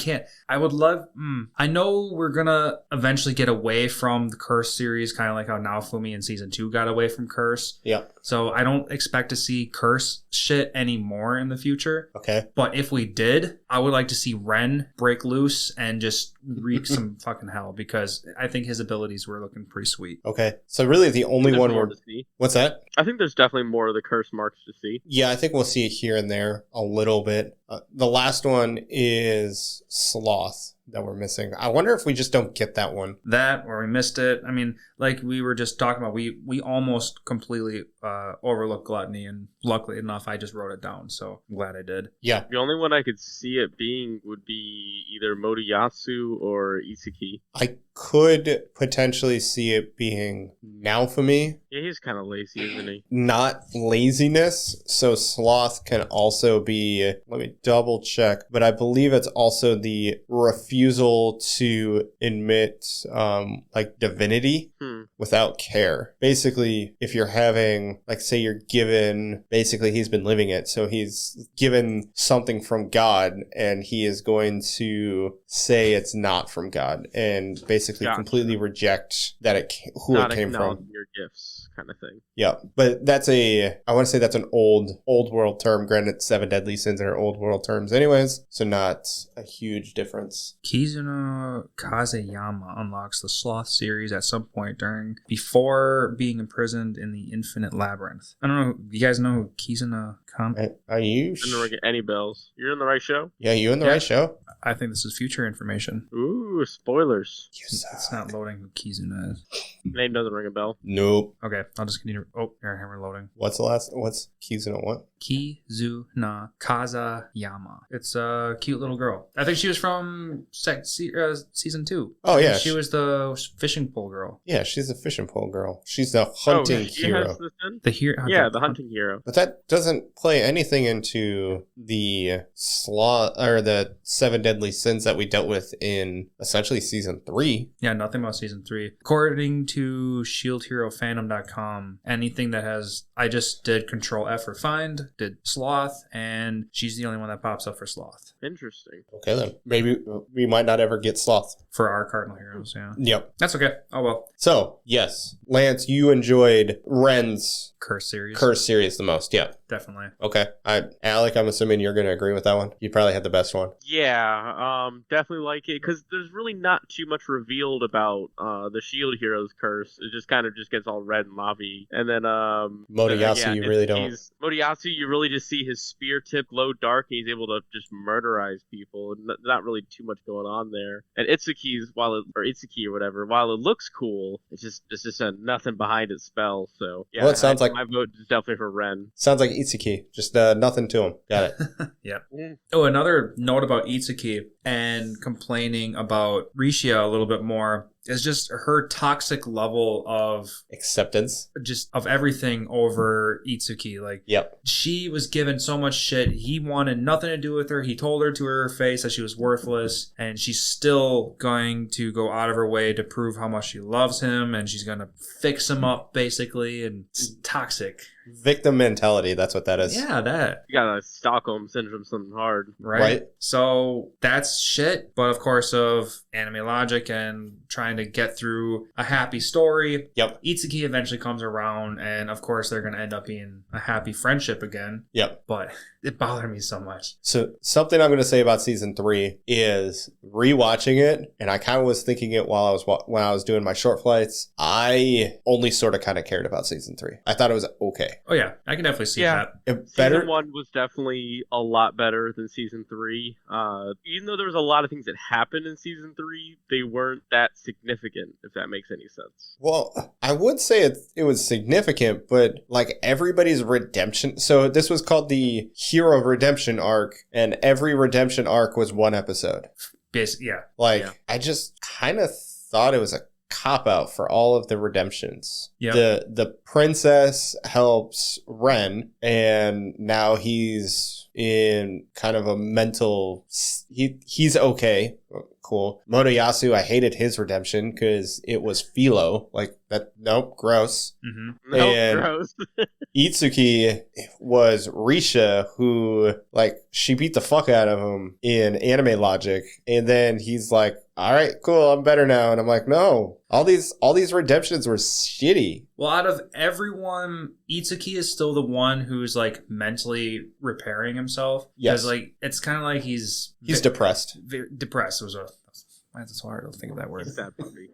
know we're gonna eventually get away from the Curse series, kind of like how Naofumi in season 2 got away from Curse. Yeah. So I don't expect to see Curse shit anymore in the future. Okay. But if we did, I would like to see Ren break loose and just wreak some fucking hell, because I think his abilities were looking pretty sweet. Okay. So really the only There's one more we're... to see. What's that? I think there's definitely more of the curse marks to see. Yeah, I think we'll see it here and there a little bit. The last one is Sloth that we're missing. I wonder if we just don't get that one. That, or we missed it. I mean, like we were just talking about, we almost completely overlooked Gluttony, and luckily enough, I just wrote it down, so I'm glad I did. Yeah. The only one I could see it being would be either Modiyasu or Itsuki. I could potentially see it being Naofumi. Yeah, he's kind of lazy, isn't he? Not laziness. So Sloth can also be, let me double check, but I believe it's also the refusal to admit like divinity without care. Basically, if you're having, like, say you're given, basically he's been living it, so he's given something from God, and he is going to say it's not from God, and basically completely reject that who Not it came acknowledge from. your gifts, kind of thing. Yeah, but that's I want to say that's an old world term. Granted, 7 deadly sins are old world terms anyways, so not a huge difference. Kizuna Kazeyama unlocks the Sloth series at some point before being imprisoned in the Infinite Labyrinth. I don't know. You guys know who Kizuna Are you? Didn't ring any bells. You're in the right show? Yeah, you in the right show? I think this is future information. Ooh, spoilers. It's not loading who Kizuna is. Name doesn't ring a bell. Nope. Okay, I'll just continue. Oh, here we're loading. What's Kizuna what? Kizuna Kazayama. It's a cute little girl. I think she was from season 2. Oh, yeah. She was the fishing pole girl. Yeah, she's a fishing pole girl. She's the hunting hero. The hero. Yeah, the hunting hero. But that doesn't play anything into the Sloth or the 7 deadly sins that we dealt with in essentially season 3. Yeah, nothing about season 3. According to ShieldHeroFandom.com, anything that has... I just did Control F for find, did Sloth, and she's the only one that pops up for Sloth. Interesting. Okay, then. Maybe we might not ever get Sloth. For our Cardinal Heroes, yeah. Yep. That's okay. Oh, well. So, yes. Lance, you enjoyed Ren's Curse series. the most. Yeah. Definitely. Okay. Alec, I'm assuming you're going to agree with that one. You probably had the best one. Yeah, definitely like it, because there's really not too much revealed about the Shield Hero's curse. It just kind of just gets all red and lavy. And then Modiyasu, you really don't. Modiyasu, you really just see his spear tip glow dark, and he's able to just murderize people. And not really too much going on there. And Itsuki's, Itsuki or whatever, while it looks cool, it's just a nothing behind its spell. So yeah, well, it sounds like my vote is definitely for Ren. Sounds like Itsuki. Just nothing to him. Got it. Yeah. Oh, another note about Itsuki and complaining about Rishia a little bit more is just her toxic level of acceptance, just of everything over Itsuki. Like, yep, she was given so much shit. He wanted nothing to do with her. He told her to her face that she was worthless, and she's still going to go out of her way to prove how much she loves him, and she's going to fix him up, basically, and it's toxic. Victim mentality, that's what that is. Yeah, that. You got a Stockholm syndrome, something hard. Right? So that's shit, but of course of anime logic and trying to get through a happy story. Yep. Itsuki eventually comes around, and of course they're going to end up being a happy friendship again. Yep. But it bothered me so much. So something I'm going to say about season 3 is rewatching it, and I kind of was thinking it when I was doing my short flights. I only sort of kind of cared about season 3. I thought it was okay. okay. Oh yeah, I can definitely see Yeah. that. It better. Season 1 was definitely a lot better than Season 3. Even though there was a lot of things that happened in Season 3, they weren't that significant, if that makes any sense. Well, I would say it was significant, but like everybody's redemption. So this was called the Hero Redemption arc, and every redemption arc was one episode. Basically, yeah. Like, Yeah. I just kind of thought it was a cop out for all of the redemptions. Yep. The princess helps Ren, and now he's in kind of a mental. He's okay. Cool. Motoyasu, I hated his redemption because it was Philo. Like that. Nope. Gross. Mm-hmm. No, And- gross. Itsuki was Risha, who, like, she beat the fuck out of him in anime logic. And then he's like, all right, cool, I'm better now. And I'm like, no, all these redemptions were shitty. Well, out of everyone, Itsuki is still the one who's like mentally repairing himself. Yes. Because like it's kind of like he's Depressed. depressed. Why is it so hard to think of that word? Sad puppy.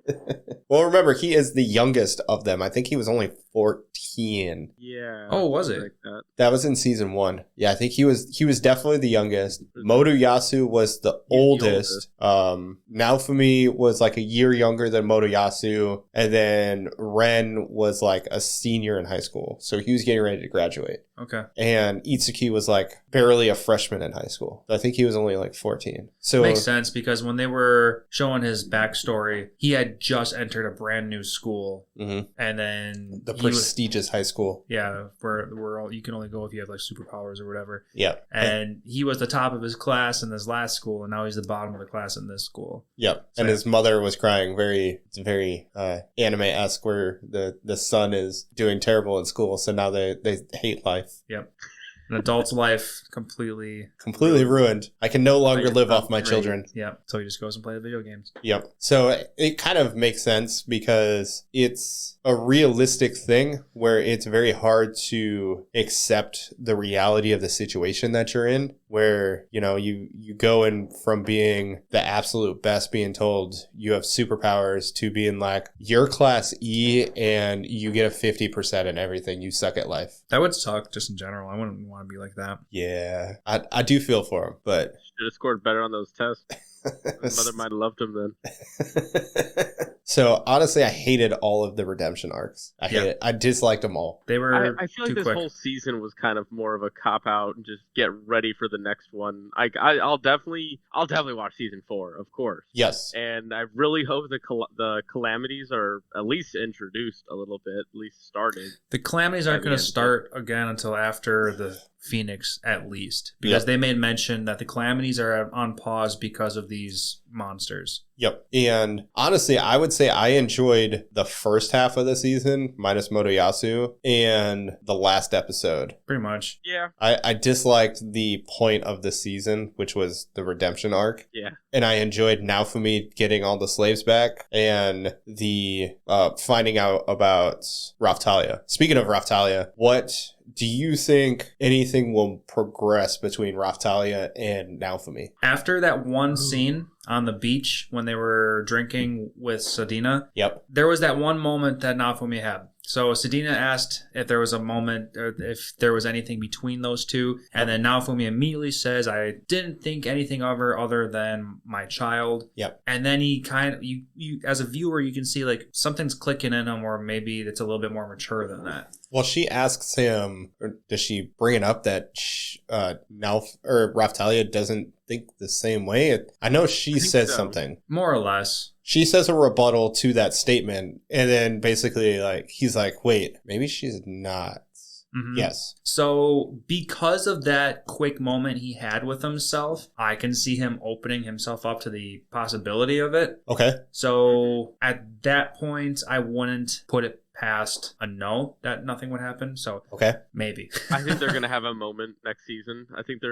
Well, remember, he is the youngest of them. I think he was only 14. Yeah. Oh, was it? Like that. That was in season 1. Yeah, I think he was definitely the youngest. Motoyasu was the oldest. Naofumi was like a year younger than Motoyasu, and then Ren was like a senior in high school, so he was getting ready to graduate. Okay. And Itsuki was like barely a freshman in high school. I think he was only like 14. So Makes sense because when they were showing his backstory, he had just entered a brand new school, Mhm. and then the he was, prestigious high school. yeah, where you can only go if you have like superpowers or whatever. Yeah. And he was the top of his class in this last school, and now he's the bottom of the class in this school. Yep. So- And his mother was crying it's very anime-esque where the son is doing terrible in school, so now they hate life. Yep. An adult's life completely. Completely ruined. I can no longer Like, live off my great. children. Yep. So he just goes and plays video games. Yep. So it kind of makes sense because it's a realistic thing where it's very hard to accept the reality of the situation that you're in, where, you know, you go in from being the absolute best, being told you have superpowers, to being like, you're class E and you get a 50% in everything. You suck at life. That would suck just in general. I wouldn't want to be like that. Yeah. I do feel for him, but Should have scored better on those tests. His mother might have loved him then. So honestly, I hated all of the redemption arcs. I disliked them all. They were I feel too like this quick. whole season was kind of more of a cop out and just get ready for the next one. I'll definitely watch season 4, of course. Yes. And I really hope the calamities are at least introduced a little bit, at least started. The calamities aren't By the going to end. start again until after the Phoenix, at least, because Yep. they made mention that the calamities are on pause because of these monsters. Yep. And honestly, I would say I enjoyed the first half of the season, minus Motoyasu, and the last episode. Pretty much. Yeah, I disliked the point of the season, which was the redemption arc. yeah. And I enjoyed Naofumi getting all the slaves back and the finding out about Raftalia. Speaking of Raftalia, what do you think anything will progress between Raftalia and Naofumi? After that one scene on the beach when they were drinking with Sadina, Yep. there was that one moment that Naofumi had. So Sadina asked if there was a moment or if there was anything between those two. And then Naofumi immediately says, I didn't think anything of her other than my child. Yep. And then he kind of, you as a viewer, you can see like something's clicking in him, or maybe it's a little bit more mature than that. Well, she asks him, or does she bring it up that Raftalia doesn't think the same way? I know she think says so. something. More or less. She says a rebuttal to that statement, and then basically, like, he's like, wait, maybe she's not. Mhm. Yes. So because of that quick moment he had with himself, I can see him opening himself up to the possibility of it. Okay. So at that point, I wouldn't put it past a no that nothing would happen. So Okay. maybe. I think they're gonna have a moment next season. I think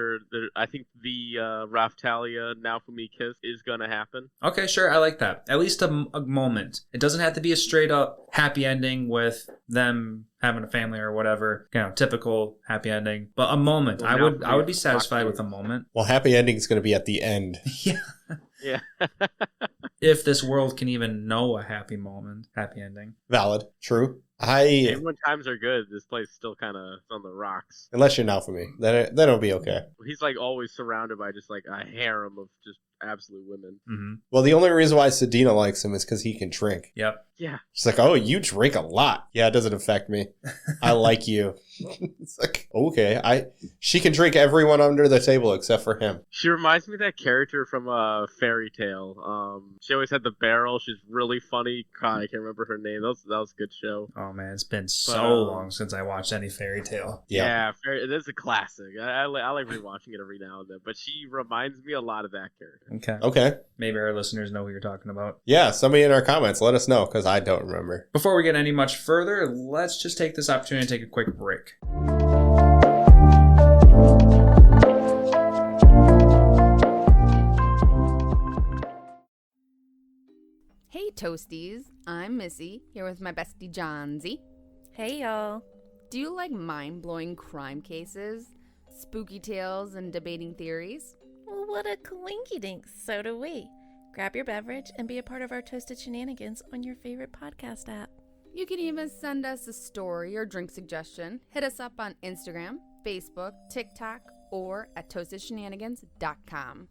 I think the Raftalia Naofumi kiss is gonna happen. Okay, sure. I like that. At least a moment. It doesn't have to be a straight up happy ending with them having a family or whatever. You know, typical happy ending. But a moment. Well, I would be Naofumi satisfied is with a moment. Well, happy ending is going to be at the end. Yeah. Yeah. If this world can even know a happy moment, happy ending. Valid. True. And when times are good, this place still kind of on the rocks. Unless you're Naofumi, then it'll be okay. He's like always surrounded by just like a harem of just absolute women. Mm-hmm. Well, the only reason why Sedina likes him is because he can drink. Yep. Yeah. She's like, oh, you drink a lot. Yeah, it doesn't affect me. I like you. It's like, okay. She can drink everyone under the table except for him. She reminds me of that character from Fairy Tale. She always had the barrel. She's really funny. God, I can't remember her name. That was a good show. Oh man, it's been so long since I watched any Fairy Tale. Yeah, it is a classic. I like rewatching it every now and then. But she reminds me a lot of that character. Okay. Maybe our listeners know who you're talking about. Yeah, somebody in our comments, let us know, because I don't remember. Before we get any much further, let's just take this opportunity to take a quick break. Hey Toasties, I'm Missy, here with my bestie Johnsy. Hey y'all. Do you like mind-blowing crime cases, spooky tales, and debating theories? Well, what a coinky-dink, so do we. Grab your beverage and be a part of our Toasted Shenanigans on your favorite podcast app. You can even send us a story or drink suggestion. Hit us up on Instagram, Facebook, TikTok, or at toastedshenanigans.com.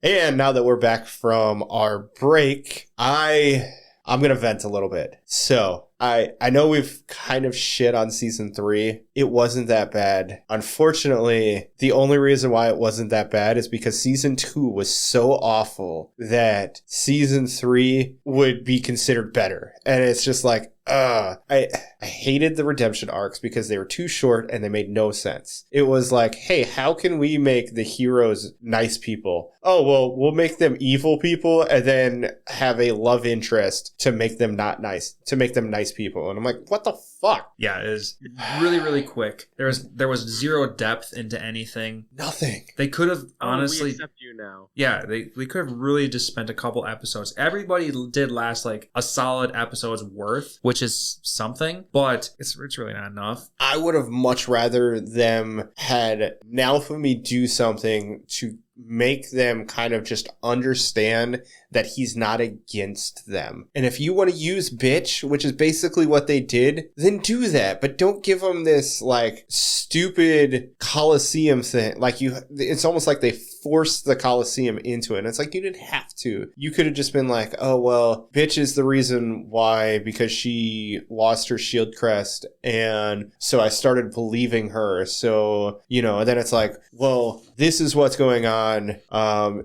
And now that we're back from our break, I'm going to vent a little bit. So I know we've kind of shit on season 3. It wasn't that bad. Unfortunately, the only reason why it wasn't that bad is because season 2 was so awful that season 3 would be considered better. And it's just like, I hated the redemption arcs because they were too short and they made no sense. It was like, hey, how can we make the heroes nice people? Oh, well, we'll make them evil people and then have a love interest to make them not nice, to make them nice people. And I'm like, what the fuck? Yeah, it was really, really quick. There was zero depth into anything. Nothing. They could have honestly. We accept you now. Yeah, they could have really just spent a couple episodes. Everybody did last like a solid episode's worth, which is something, but it's really not enough. I would have much rather them had Naofumi do something to make them kind of just understand that he's not against them. And if you want to use bitch, which is basically what they did, then do that. But don't give them this like stupid Coliseum thing. Like it's almost like they forced the Coliseum into it. And it's like, you didn't have to. You could have just been like, oh, well, bitch is the reason why, because she lost her shield crest. And so I started believing her. So, and then it's like, well, this is what's going on.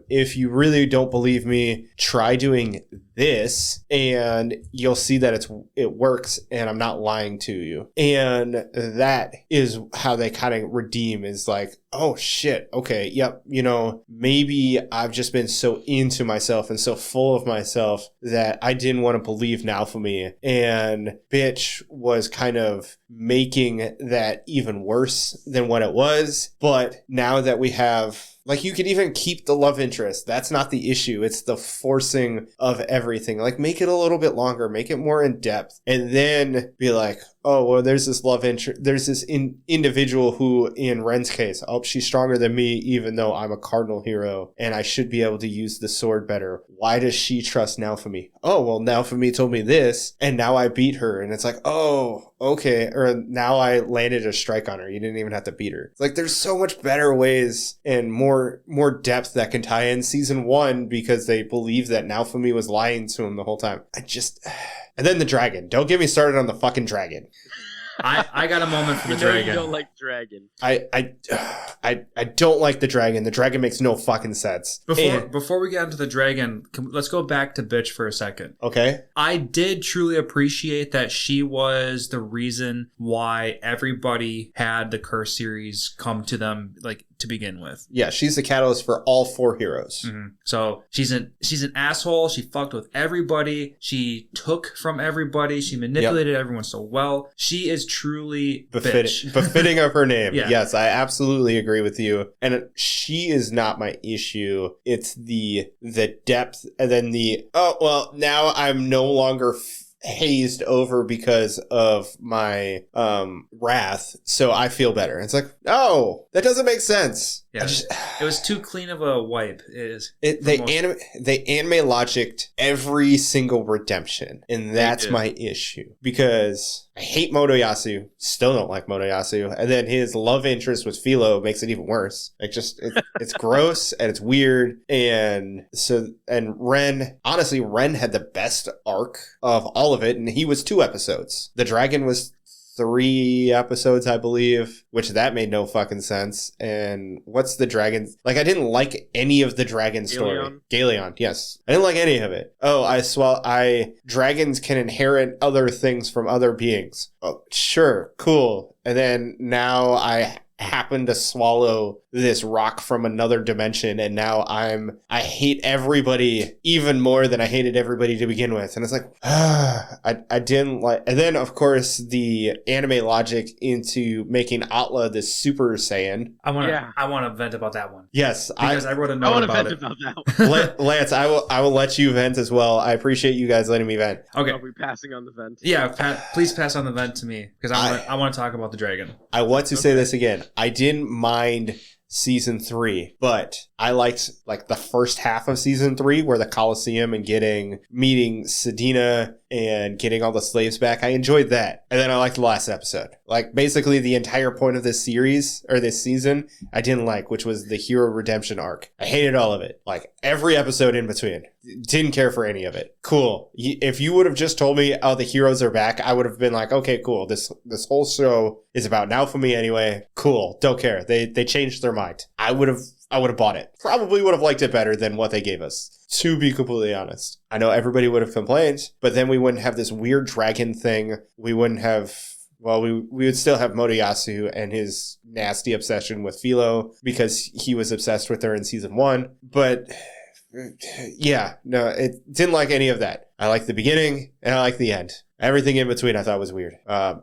If you really don't believe me, try doing this and you'll see that it works and I'm not lying to you. And that is how they kind of redeem, is like, oh shit, okay, yep, maybe I've just been so into myself and so full of myself that I didn't want to believe Naofumi, and bitch was kind of making that even worse than what it was. But now that we have, like, you could even keep the love interest. That's not the issue. It's the forcing of everything. Like, make it a little bit longer, make it more in depth, and then be like, oh, well, there's this love interest. There's this individual who, in Ren's case, oh, she's stronger than me, even though I'm a cardinal hero, and I should be able to use the sword better. Why does she trust Naofumi? Oh, well, Naofumi told me this, and now I beat her. And it's like, oh, okay. Or now I landed a strike on her. You didn't even have to beat her. It's like, there's so much better ways and more depth that can tie in season 1 because they believe that Naofumi was lying to him the whole time. And then the dragon. Don't get me started on the fucking dragon. I got a moment for the dragon. dragon. You don't like dragon. I don't like the dragon. The dragon makes no fucking sense. Before we get into the dragon, let's go back to bitch for a second. Okay. I did truly appreciate that she was the reason why everybody had the curse series come to them, like, to begin with. Yeah, she's the catalyst for all 4 heroes. Mm-hmm. So she's an asshole. She fucked with everybody. She took from everybody. She manipulated everyone so well. She is truly befitting of her name. Yeah. Yes, I absolutely agree with you. And she is not my issue. It's the depth, and then now I'm no longer hazed over because of my wrath, so I feel better. It's like, no, that doesn't make sense. Yeah, it was too clean of a wipe. They anime logicked every single redemption, and that's my issue. Because I hate Motoyasu, still don't like Motoyasu, and then his love interest with Philo makes it even worse. Like, just it's gross and it's weird, and Ren, honestly, Ren had the best arc of all of it, and he was 2 episodes. The dragon was 3 episodes, I believe, which that made no fucking sense. And what's the dragon? Like, I didn't like any of the dragon story. Galeon, yes. I didn't like any of it. Oh, dragons can inherit other things from other beings. Oh, sure, cool. And then now I happen to swallow this rock from another dimension, and now I hate everybody even more than I hated everybody to begin with. And it's like, I didn't like. And then of course the anime logic into making Atla the Super Saiyan. I want to vent about that one. Yes, because I wrote a note about it. Lance, I will let you vent as well. I appreciate you guys letting me vent. Okay, I'll be passing on the vent. Yeah, please pass on the vent to me, because I want to talk about the dragon. I want to say this again. I didn't mind season 3, but I liked like the first half of season 3, where the Colosseum and meeting Sedina and getting all the slaves back. I enjoyed that. And then I liked the last episode. Like, basically the entire point of this series, or this season, I didn't like, which was the hero redemption arc. I hated all of it. Like, every episode in between. Didn't care for any of it. Cool. If you would have just told me, oh, the heroes are back, I would have been like, okay, cool. This whole show is about Naofumi anyway. Cool. Don't care. They changed their mind. I would have bought it. Probably would have liked it better than what they gave us, to be completely honest. I know everybody would have complained, but then we wouldn't have this weird dragon thing. We wouldn't have... Well, we would still have Motoyasu and his nasty obsession with Philo, because he was obsessed with her in season 1. But... yeah, no, it didn't like any of that. I like the beginning and I like the end. Everything in between I thought was weird.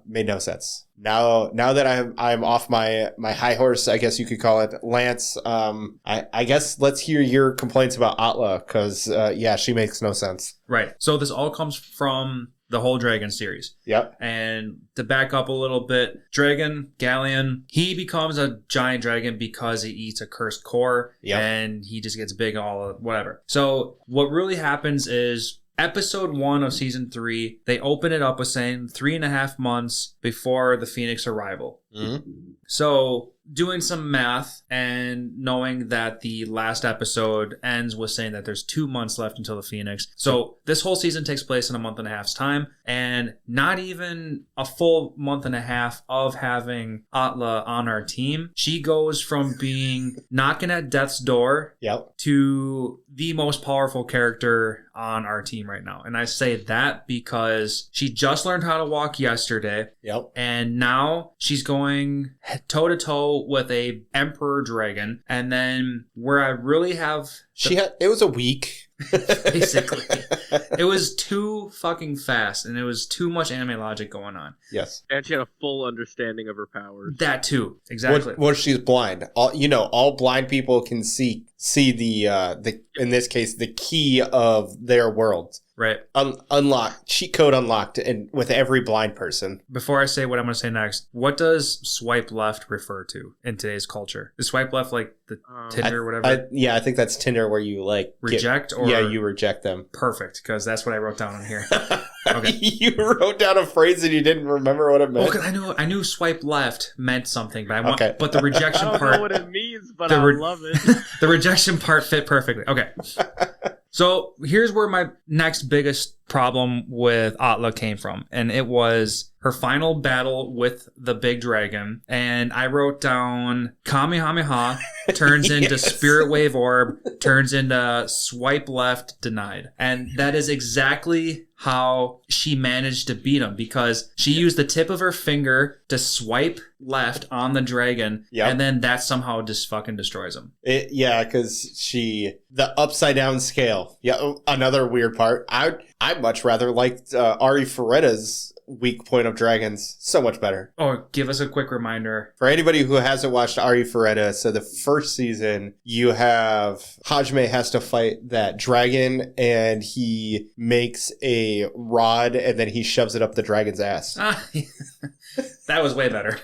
Made no sense. Now that I'm off my high horse, I guess you could call it, Lance, I guess let's hear your complaints about Atla, because she makes no sense. Right. So this all comes from the whole Dragon series. Yep. And to back up a little bit, Dragon, Galleon, he becomes a giant dragon because he eats a cursed core. Yep. And he just gets big, all whatever. So what really happens is episode 1 of season 3, they open it up with saying 3.5 months before the Phoenix arrival. Mm-hmm. So doing some math and knowing that the last episode ends with saying that there's 2 months left until the Phoenix. So this whole season takes place in a month and a half's time, and not even a full month and a half of having Atla on our team. She goes from being knocking at death's door to the most powerful character on our team right now. And I say that because she just learned how to walk yesterday. Yep. And now she's going toe to toe with a emperor dragon. And then where I really have... it was a week. Basically. It was too fucking fast, and it was too much anime logic going on. Yes. And she had a full understanding of her powers. That too. Exactly. Well, she's blind. All blind people can see the in this case, the key of their world. Right. Unlocked. Cheat code unlocked with every blind person. Before I say what I'm going to say next, what does swipe left refer to in today's culture? Is swipe left like the Tinder or whatever? I think that's Tinder, where you like... Reject or... Yeah, you reject them. Perfect, because that's what I wrote down on here. Okay. You wrote down a phrase and you didn't remember what it meant? Well, I knew swipe left meant something, but but the rejection part... I don't know what it means, but I love it. The rejection part fit perfectly. Okay. So here's where my next biggest problem with Atla came from. And it was her final battle with the big dragon. And I wrote down Kamehameha turns into Spirit Wave Orb, turns into swipe left denied. And that is exactly how she managed to beat him, because she used the tip of her finger to swipe left on the dragon, and then that somehow just fucking destroys him. Because the upside down scale. Yeah, another weird part. I'd much rather liked Ari Ferretta's weak point of dragons. So much better. Oh, give us a quick reminder. For anybody who hasn't watched Ari Ferretta, so the first season, you have Hajime has to fight that dragon, and he makes a rod, and then he shoves it up the dragon's ass. That was way better.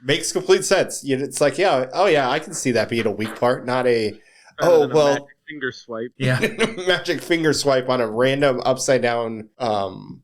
Makes complete sense. It's like, yeah, oh yeah, I can see that being a weak part, not a, magic finger swipe. Yeah. magic finger swipe on a random upside down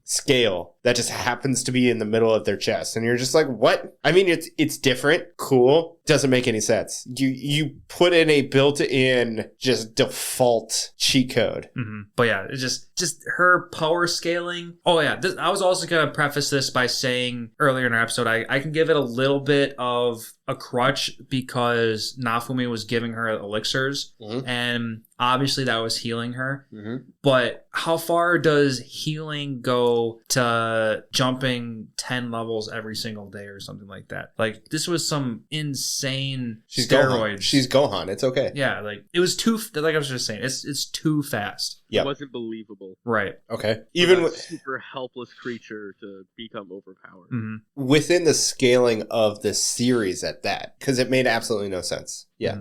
scale that just happens to be in the middle of their chest. And you're just like, what? I mean, it's different, cool, doesn't make any sense. You put in a built-in just default cheat code. Mm-hmm. But yeah, it's just her power scaling. Oh yeah, I was also going to preface this by saying earlier in our episode, I can give it a little bit of a crutch because Nafumi was giving her elixirs, and obviously that was healing her. But how far does healing go to jumping 10 levels every single day or something like that? Like, this was some insane steroids. She's Gohan. It's okay. Yeah, like, it was too, like I was just saying, it's too fast. Yeah, It wasn't believable. Right. Okay. Even with super helpless creature to become overpowered. Within the scaling of the series at that, because it made absolutely no sense. Yeah.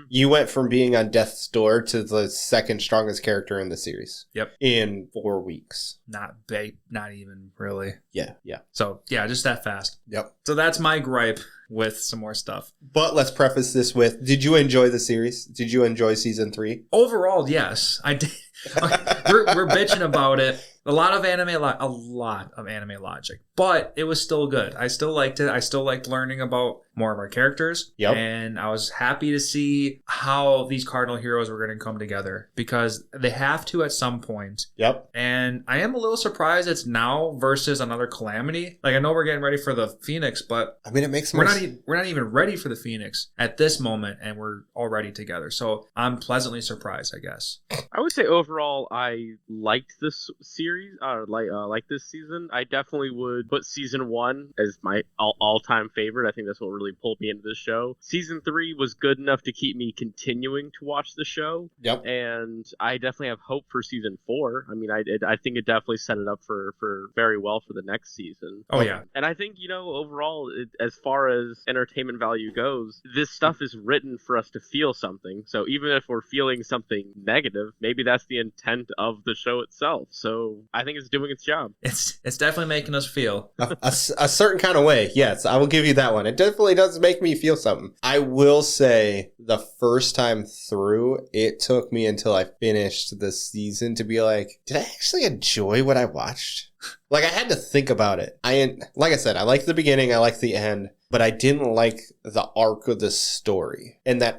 You went from being on death's door to the second strongest character in the series. Yep. In 4 weeks. Not even really. Yeah. So yeah, just that fast. Yep. So that's my gripe with some more stuff. But let's preface this with, did you enjoy the series? Did you enjoy season 3? Overall, yes, I did. we're bitching about it. A lot of anime logic, but it was still good. I still liked it. I still liked learning about more of our characters. Yep. And I was happy to see how these cardinal heroes were going to come together because they have to at some point. Yep. And I am a little surprised it's now versus another calamity. Like, I know we're getting ready for the Phoenix, but I mean, it makes we're not even ready for the Phoenix at this moment, and we're already together. So I'm pleasantly surprised, I guess. I would say overall, I liked this series. Like this season. I definitely would put season 1 as my all-time favorite. I think that's what really pulled me into this show. Season 3 was good enough to keep me continuing to watch the show. Yep. And I definitely have hope for season 4. I mean, I think it definitely set it up for very well for the next season. Oh yeah. And I think, overall, as far as entertainment value goes, this stuff is written for us to feel something. So even if we're feeling something negative, maybe that's the intent of the show itself. So I think it's doing its job. It's definitely making us feel a certain kind of way. Yes, I will give you that one. It definitely does make me feel something. I will say the first time through, it took me until I finished the season to be like, did I actually enjoy what I watched? Like, I had to think about it. Like I said, I liked the beginning, I liked the end, but I didn't like the arc of the story. And that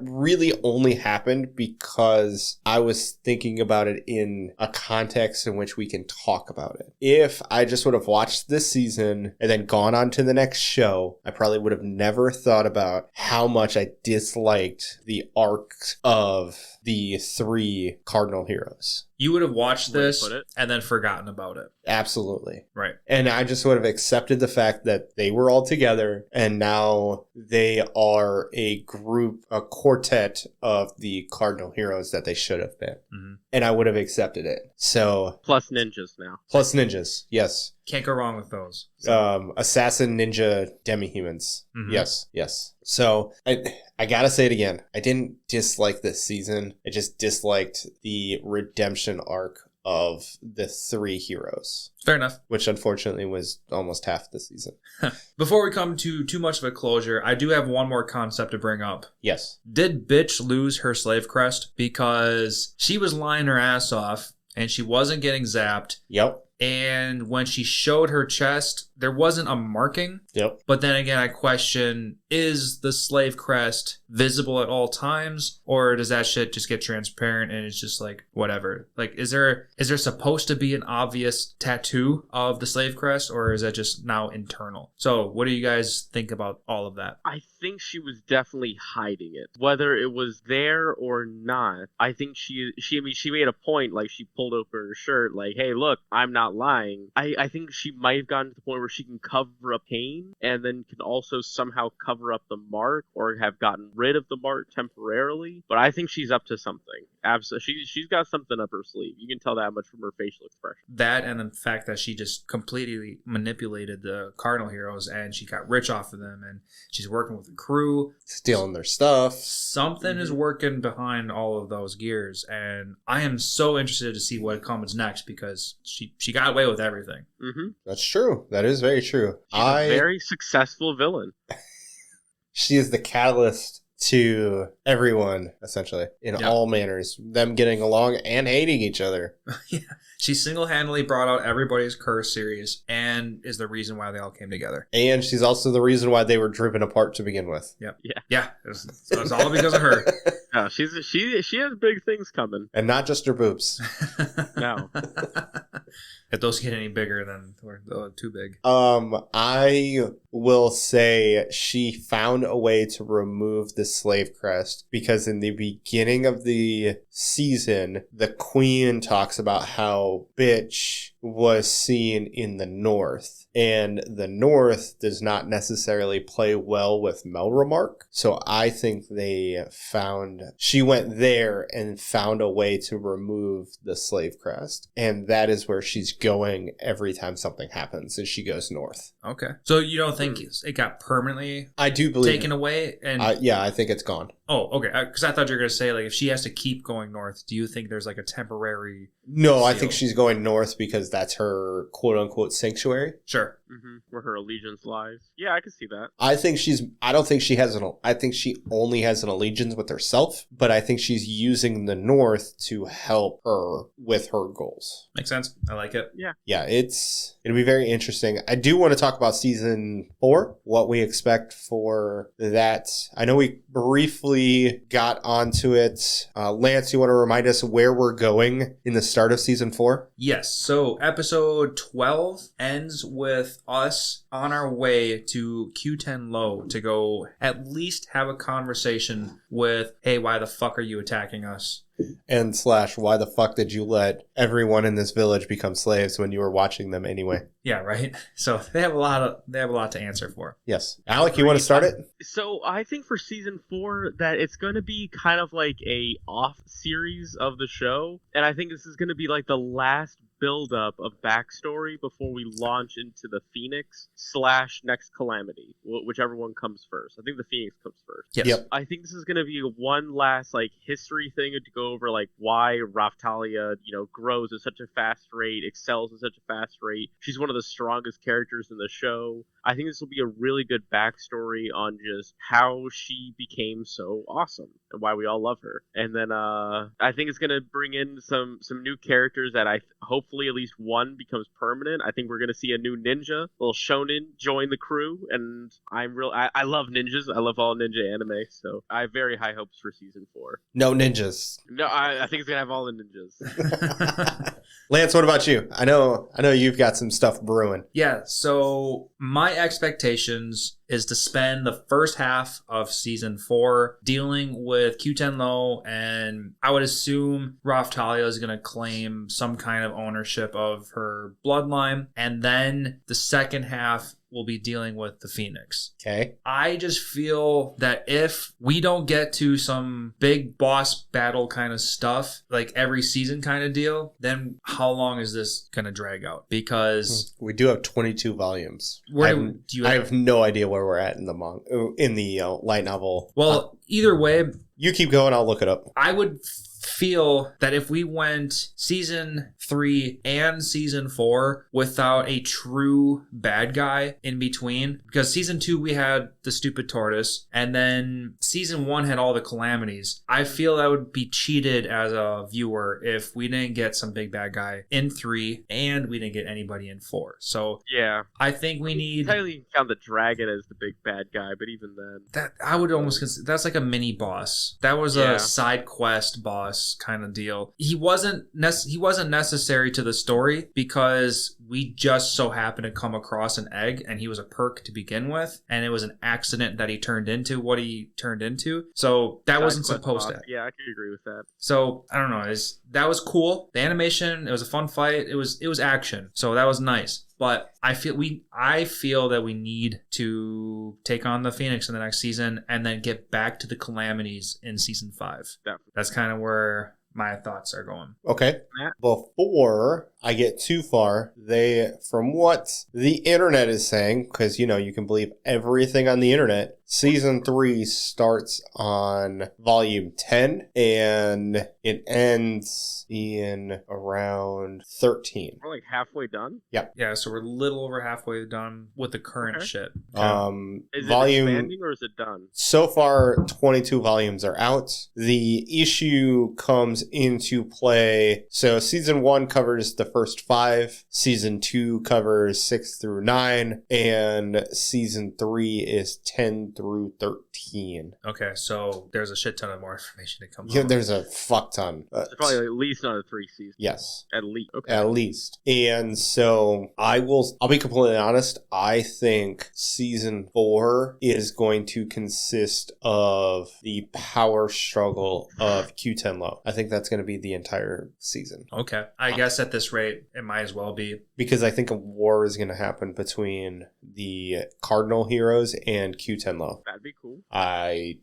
really only happened because I was thinking about it in a context in which we can talk about it. If I just would have watched this season and then gone on to the next show, I probably would have never thought about how much I disliked the arc of the 3 cardinal heroes. You would have watched this and then forgotten about it. Absolutely. Right. And I just would have accepted the fact that they were all together and now they are a group, a quartet of the cardinal heroes that they should have been. And I would have accepted it. So plus ninjas now. Plus ninjas, yes. Can't go wrong with those. Assassin ninja demi-humans. Yes. So I gotta say it again. I didn't dislike this season. I just disliked the redemption arc of the 3 heroes. Fair enough. Which unfortunately was almost half the season. Before we come to too much of a closure, I do have one more concept to bring up. Yes. Did Bitch lose her slave crest? Because she was lying her ass off and she wasn't getting zapped. Yep. And when she showed her chest, there wasn't a marking. Yep. But then again, I question, is the slave crest visible at all times? Or does that shit just get transparent and it's just like, whatever? Like, is there supposed to be an obvious tattoo of the slave crest? Or is that just now internal? So what do you guys think about all of that? I think she was definitely hiding it. Whether it was there or not, I think she made a point, like she pulled open her shirt, like, hey, look, I'm not not lying. I think she might have gotten to the point where she can cover up pain and then can also somehow cover up the mark or have gotten rid of the mark temporarily. But I think she's up to something. Absolutely. She's got something up her sleeve. You can tell that much from her facial expression. That and the fact that she just completely manipulated the Cardinal heroes and she got rich off of them and she's working with the crew. Stealing their stuff. Something is working behind all of those gears. And I am so interested to see what comes next because she got away with everything. Mm-hmm. That's true. That is very true. She's a very successful villain. She is the catalyst to everyone, essentially, in all manners. Them getting along and hating each other. Yeah. She single-handedly brought out everybody's Curse series and is the reason why they all came together. And she's also the reason why they were driven apart to begin with. Yep. Yeah. Yeah. It's all because of her. No, she has big things coming. And not just her boobs. No. If those get any bigger, then they're too big. I will say she found a way to remove the slave crest because in the beginning of the season, the queen talks about how bitch was seen in the North. And the North does not necessarily play well with Melremark. So I think she went there and found a way to remove the slave crest. And that is where she's going every time something happens, is she goes north. Okay. So you don't think it got permanently I do believe taken away? And yeah, I think it's gone. Oh, okay. Because I thought you were going to say, like, if she has to keep going north, do you think there's like a temporary... No, I think she's going north because that's her quote-unquote sanctuary. Sure. Mm-hmm. Where her allegiance lies. Yeah, I can see that. I think I think she only has an allegiance with herself, but I think she's using the North to help her with her goals. Makes sense. I like it. Yeah. Yeah, it'll be very interesting. I do want to talk about season 4, what we expect for that. I know we briefly got onto it. Lance, you want to remind us where we're going in the start of season 4? Yes. So episode 12 ends with us on our way to Q10 Low to go at least have a conversation with, hey, why the fuck are you attacking us? And / why the fuck did you let everyone in this village become slaves when you were watching them anyway? Yeah, right. So they have a lot to answer for. Yes. Alec, you want to start it? So I think for season 4 that it's going to be kind of like a off series of the show. And I think this is going to be like the last build-up of backstory before we launch into the Phoenix / next Calamity, whichever one comes first. I think the Phoenix comes first. Yes. Yep. I think this is going to be one last like history thing to go over, like why Raftalia, grows at such a fast rate, excels at such a fast rate. She's one of the strongest characters in the show. I think this will be a really good backstory on just how she became so awesome and why we all love her. And then I think it's going to bring in some new characters that hopefully at least one becomes permanent. I think we're going to see a new ninja, a little shonen, join the crew. And I love ninjas. I love all ninja anime. So I have very high hopes for season 4. No ninjas. No, I think it's going to have all the ninjas. Lance, what about you? I know you've got some stuff brewing. Yeah, so my expectations is to spend the first half of season 4 dealing with Q10 Low, and I would assume Raftalia is going to claim some kind of ownership of her bloodline, and then the second half will be dealing with the Phoenix. Okay. I just feel that if we don't get to some big boss battle kind of stuff, like every season kind of deal, then how long is this going to drag out? Because we do have 22 volumes. I have no idea where we're at in the light novel. Well, either way, you keep going. I'll look it up. I would feel that if we went season 3 and season 4 without a true bad guy in between, because season 2 we had the stupid tortoise, and then season 1 had all the calamities, I feel that would be cheated as a viewer if we didn't get some big bad guy in 3 and we didn't get anybody in 4. So yeah, I think we need... Entirely count the dragon as the big bad guy, but even then... That I would almost consider... That's like a mini boss. That was a side quest boss kind of deal. He wasn't necessarily necessary to the story because we just so happened to come across an egg and he was a perk to begin with, and it was an accident that he turned into what he turned into. So that wasn't supposed to. Yeah, I can agree with that. So I don't know. That was cool. The animation, it was a fun fight. It was action. So that was nice. But I feel that we need to take on the Phoenix in the next season and then get back to the calamities in season 5. Definitely. That's kind of where my thoughts are going. Okay. Before I get too far, from what the internet is saying, because, you can believe everything on the internet, season 3 starts on volume 10 and it ends in around 13. We're like halfway done? Yeah, so we're a little over halfway done with the current shit. Is volume, it expanding or is it done? So far, 22 volumes are out. The issue comes into play. So season 1 covers the first 5. Season 2 covers 6 through 9. And season 3 is 10 through 13. Okay, so there's a shit ton of more information to come. Yeah, there's a fuck ton. It's probably at least another 3 seasons. Yes. At least. Okay. At least. And so I'll be completely honest. I think season 4 is going to consist of the power struggle of Q10 I think that's going to be the entire season. Okay. I guess at this rate, it might as well be. Because I think a war is going to happen between the Cardinal heroes and Q10 That'd be cool. I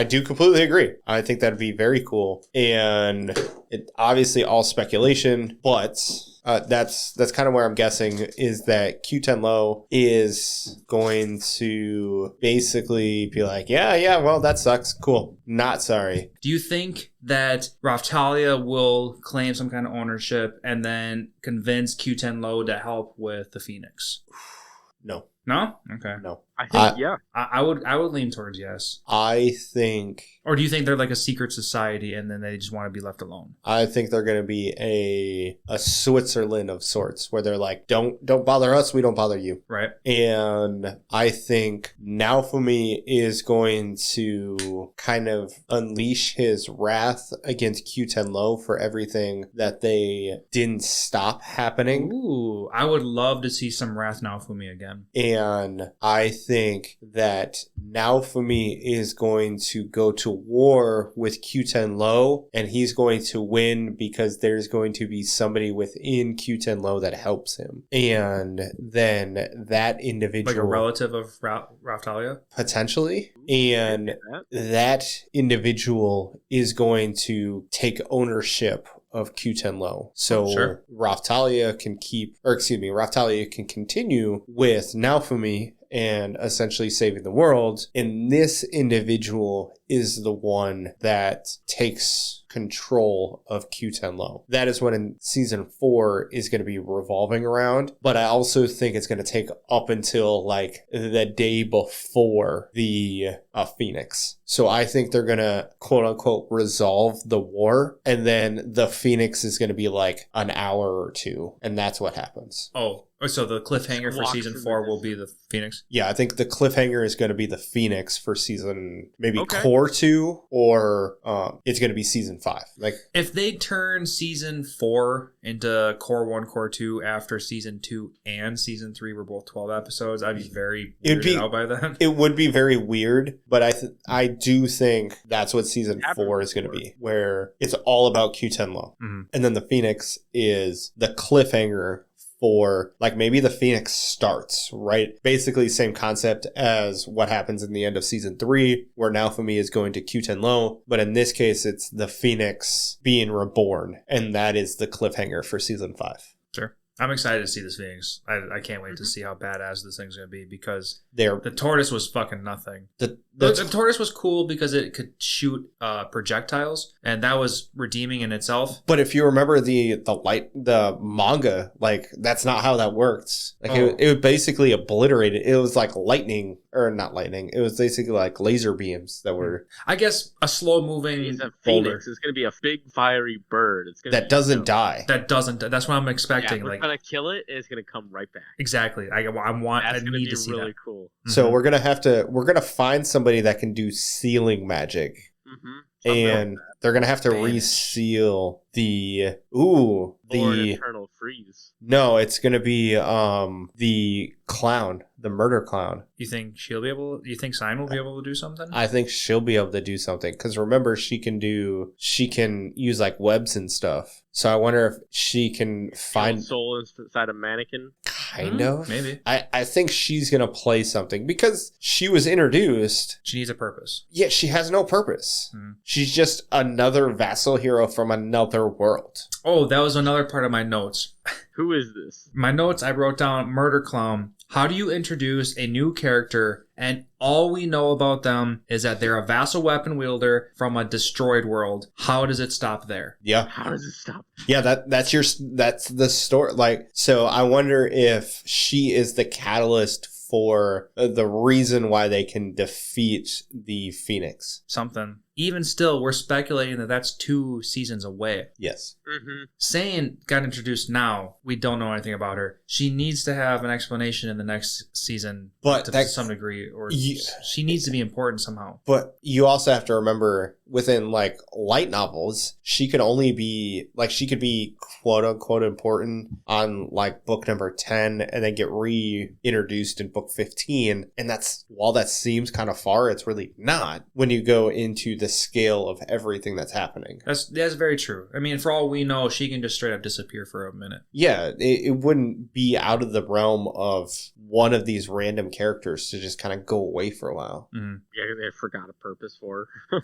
do completely agree. I think that'd be very cool. And it obviously all speculation, but that's kind of where I'm guessing is that Q10 is going to basically be like, yeah, well, that sucks. Cool. Not sorry. Do you think that Raftalia will claim some kind of ownership and then convince Q10 to help with the Phoenix? No. No? Okay. No. I think, yeah. I would lean towards yes. I think... Or do you think they're like a secret society and then they just want to be left alone? I think they're going to be a Switzerland of sorts where they're like, don't bother us, we don't bother you. Right. And I think Naofumi is going to kind of unleash his wrath against Q10 for everything that they didn't stop happening. Ooh, I would love to see some Wrath Naofumi again. And I think that Naofumi is going to go to war with Q10 and he's going to win because there's going to be somebody within Q10 that helps him. And then that individual... Like a relative of Raftalia? Potentially. And that individual is going to take ownership of Q10 So sure. Raftalia can continue with Naofumi and essentially saving the world. And this individual is the one that takes control of Q10 That is what in season 4 is going to be revolving around. But I also think it's going to take up until like the day before the Phoenix. So I think they're going to quote unquote resolve the war. And then the Phoenix is going to be like an hour or 2. And that's what happens. Oh, so the cliffhanger for season 4 will be the Phoenix? Yeah, I think the cliffhanger is going to be the Phoenix for season maybe core 2 or it's going to be season 5. Like if they turn season 4 into core 1, core 2 after season 2 and season 3 were both 12 episodes, I'd be very weirded out by that. It would be very weird, but I do think that's what season 4 is going to be, where it's all about Q10 Mm-hmm. And then the Phoenix is the cliffhanger for like maybe the Phoenix starts, right? Basically same concept as what happens in the end of season 3 where Naofumi is going to Q10 but in this case it's the Phoenix being reborn, and that is the cliffhanger for season 5. Sure. I'm excited to see this Phoenix. I can't wait to see how badass this thing's going to be because the tortoise was fucking nothing. The tortoise was cool because it could shoot projectiles, and that was redeeming in itself. But if you remember the manga, like that's not how that works. Like it would basically obliterate it. It was like lightning, or not lightning. It was basically like laser beams that were. I guess a slow moving Phoenix is going to be a big fiery bird. It's that doesn't die. That's what I'm expecting. Yeah, we're gonna kill it, and it's gonna come right back. Exactly. I need to see really that. Cool. So we're gonna find somebody that can do sealing magic. Mm-hmm. and they're gonna have to Vanish. reseal the Or an eternal freeze. No, it's gonna be the clown, the murder clown. You think she'll be able? You think Sign will be able to do something? I think she'll be able to do something because remember she can use like webs and stuff. So I wonder if she can find soul inside a mannequin. kind of. Maybe. I think she's gonna play something because she was introduced. She needs a purpose. Yeah, she has no purpose. Mhm. She's just another vassal hero from another world. Oh, that was another part of my notes. Who is this? My notes, I wrote down Murder Clown. How do you introduce a new character and all we know about them is that they're a vassal weapon wielder from a destroyed world? How does it stop there? Yeah. How does it stop? Yeah, that's the story. Like, so I wonder if she is the catalyst for the reason why they can defeat the Phoenix. Something. Even still, we're speculating that that's 2 seasons away. Yes. Mm-hmm. Sane got introduced now. We don't know anything about her. She needs to have an explanation in the next season, But to some degree, or she needs to be important somehow. But you also have to remember within like light novels, she could be quote unquote important on like book number 10 and then get reintroduced in book 15. And while that seems kind of far, it's really not when you go into the scale of everything that's happening. That's very true. I mean, for all we know, she can just straight up disappear for a minute. Yeah, it wouldn't be out of the realm of one of these random characters to just kind of go away for a while. Mm. Yeah, they forgot a purpose for her.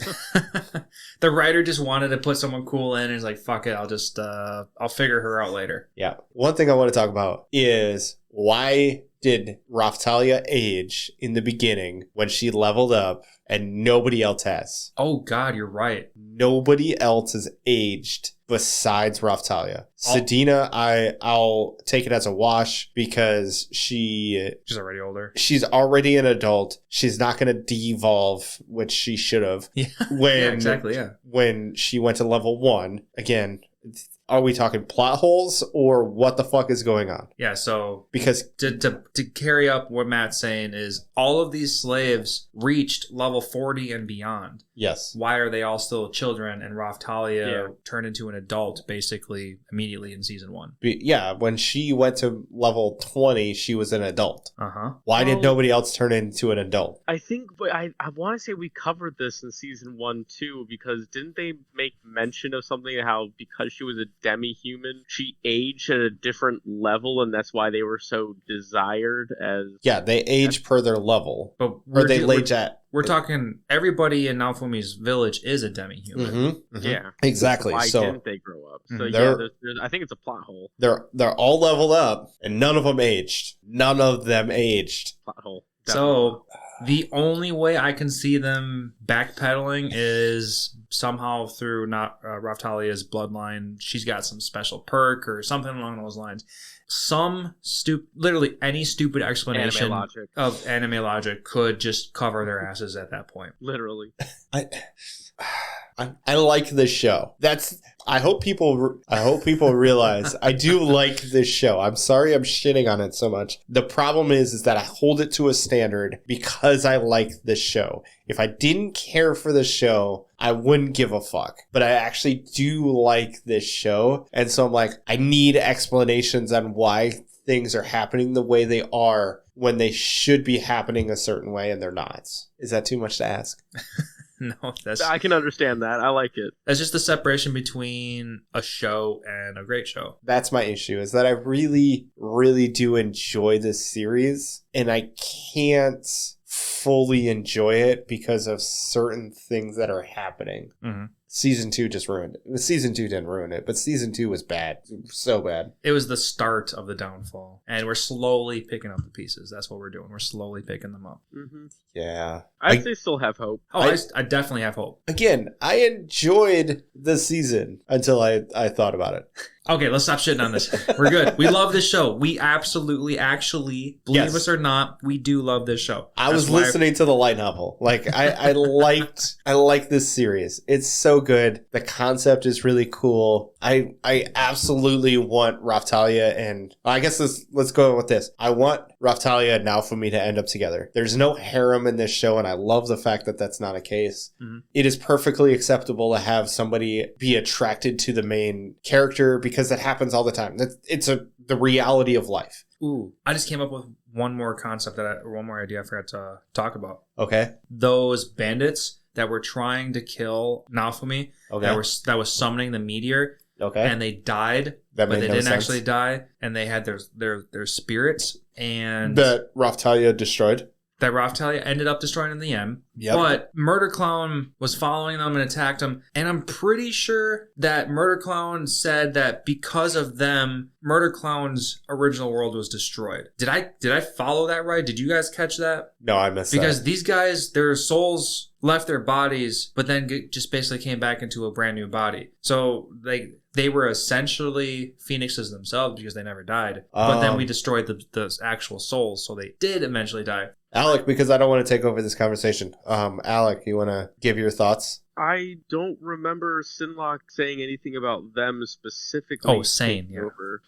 The writer just wanted to put someone cool in and he's like, fuck it, I'll figure her out later. Yeah. One thing I want to talk about is why did Raftalia age in the beginning when she leveled up and nobody else has? Oh God, you're right. Nobody else has aged besides Raftalia. Sedina, I'll take it as a wash because she's already older. She's already an adult. She's not going to de-evolve, which she should have. Yeah. Yeah, exactly. Yeah. When she went to level 1, again, are we talking plot holes or what the fuck is going on? Yeah, so because to carry up what Matt's saying is all of these slaves reached level 40 and beyond. Yes. Why are they all still children and Raftalia turned into an adult basically immediately in season 1? Yeah, when she went to level 20, she was an adult. Uh-huh. Why did nobody else turn into an adult? I think, but I want to say we covered this in season 1 too, because didn't they make mention of something how because she was a demi-human, she aged at a different level, and that's why they were so desired as... Yeah, they age per their level. But We're talking everybody in Naofumi's village is a demi-human. Mm-hmm, mm-hmm. Yeah. Exactly. Why so didn't they grow up? So there's, I think it's a plot hole. They're all leveled up, and none of them aged. None of them aged. Plot hole. So the only way I can see them backpedaling is somehow through not Raftalia's bloodline. She's got some special perk or something along those lines. Literally any stupid explanation of anime logic could just cover their asses at that point. Literally. I like this show. I hope people realize I do like this show. I'm sorry I'm shitting on it so much. The problem is that I hold it to a standard because I like this show. If I didn't care for the show, I wouldn't give a fuck. But I actually do like this show. And so I'm like, I need explanations on why things are happening the way they are when they should be happening a certain way and they're not. Is that too much to ask? No, I can understand that. I like it. That's just the separation between a show and a great show. That's my issue, is that I really, really do enjoy this series, and I can't fully enjoy it because of certain things that are happening. Mm-hmm. Season 2 just ruined it. Season 2 didn't ruin it, but Season 2 was bad. So bad. It was the start of the downfall. And we're slowly picking up the pieces. That's what we're doing. We're slowly picking them up. Mm-hmm. Yeah. I'd say still have hope. Oh, I definitely have hope. Again, I enjoyed the season until I thought about it. Okay, let's stop shitting on this. We're good. We love this show. We absolutely, actually, believe us or not, we do love this show. I was listening to the light novel. Like, I liked this series. It's so good. The concept is really cool. I absolutely want Raftalia, and I guess let's go with this. I want Raftalia and Naofumi to end up together. There's no harem in this show, and I love the fact that that's not a case. Mhm. It is perfectly acceptable to have somebody be attracted to the main character because that happens all the time. It's the reality of life. Ooh, I just came up with one more concept or one more idea I forgot to talk about. Okay. Those bandits that were trying to kill Naofumi, Okay. that was summoning the meteor, Okay. and they died, That but made they no didn't sense. actually die, and they had their spirits, and That Raftalia destroyed. that Raftalia ended up destroying in the end. Yep. But Murder Clown was following them and attacked them. And I'm pretty sure that Murder Clown said that because of them, Murder Clown's original world was destroyed. Did I follow that right? Did you guys catch that? No, I missed Because that. these guys, their souls left their bodies, but then just basically came back into a brand new body. So they were essentially phoenixes themselves because they never died. But then we destroyed the actual souls, so they did eventually die. Alec, because I don't want to take over this conversation. Alec, you want to give your thoughts? I don't remember Sinlock saying anything about them specifically. Oh, Sane, taking yeah. over.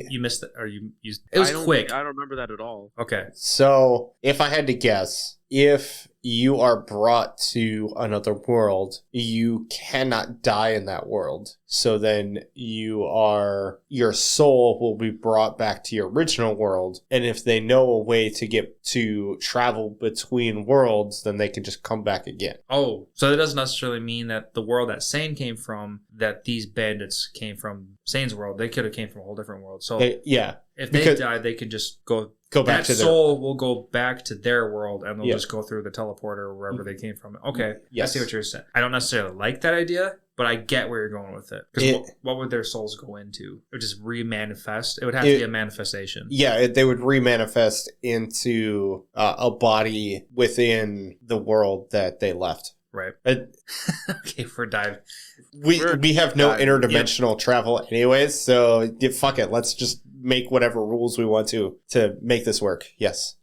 You missed it, or you it was quick. I don't remember that at all. Okay. So, if I had to guess, if you are brought to another world, you cannot die in that world. So then your soul will be brought back to your original world. And if they know a way to get to travel between worlds, then they can just come back again. Oh, so that doesn't necessarily mean that the world that Sane came from, that these bandits came from Sane's world. They could have came from a whole different world. So Yeah. if they because- die, they could just go Go back that to their... soul will go back to their world, and they'll Yeah. just go through the teleporter or wherever they came from. Okay, Yes. I see what you're saying. I don't necessarily like that idea, but I get where you're going with it. Because what would their souls go into? It would just re-manifest. It would have to be a manifestation. Yeah, they would remanifest into a body within the world that they left. Right. Uh, Okay, we're diving. We have no diving. interdimensional travel anyways, so fuck it. Let's just make whatever rules we want to make this work. Yes.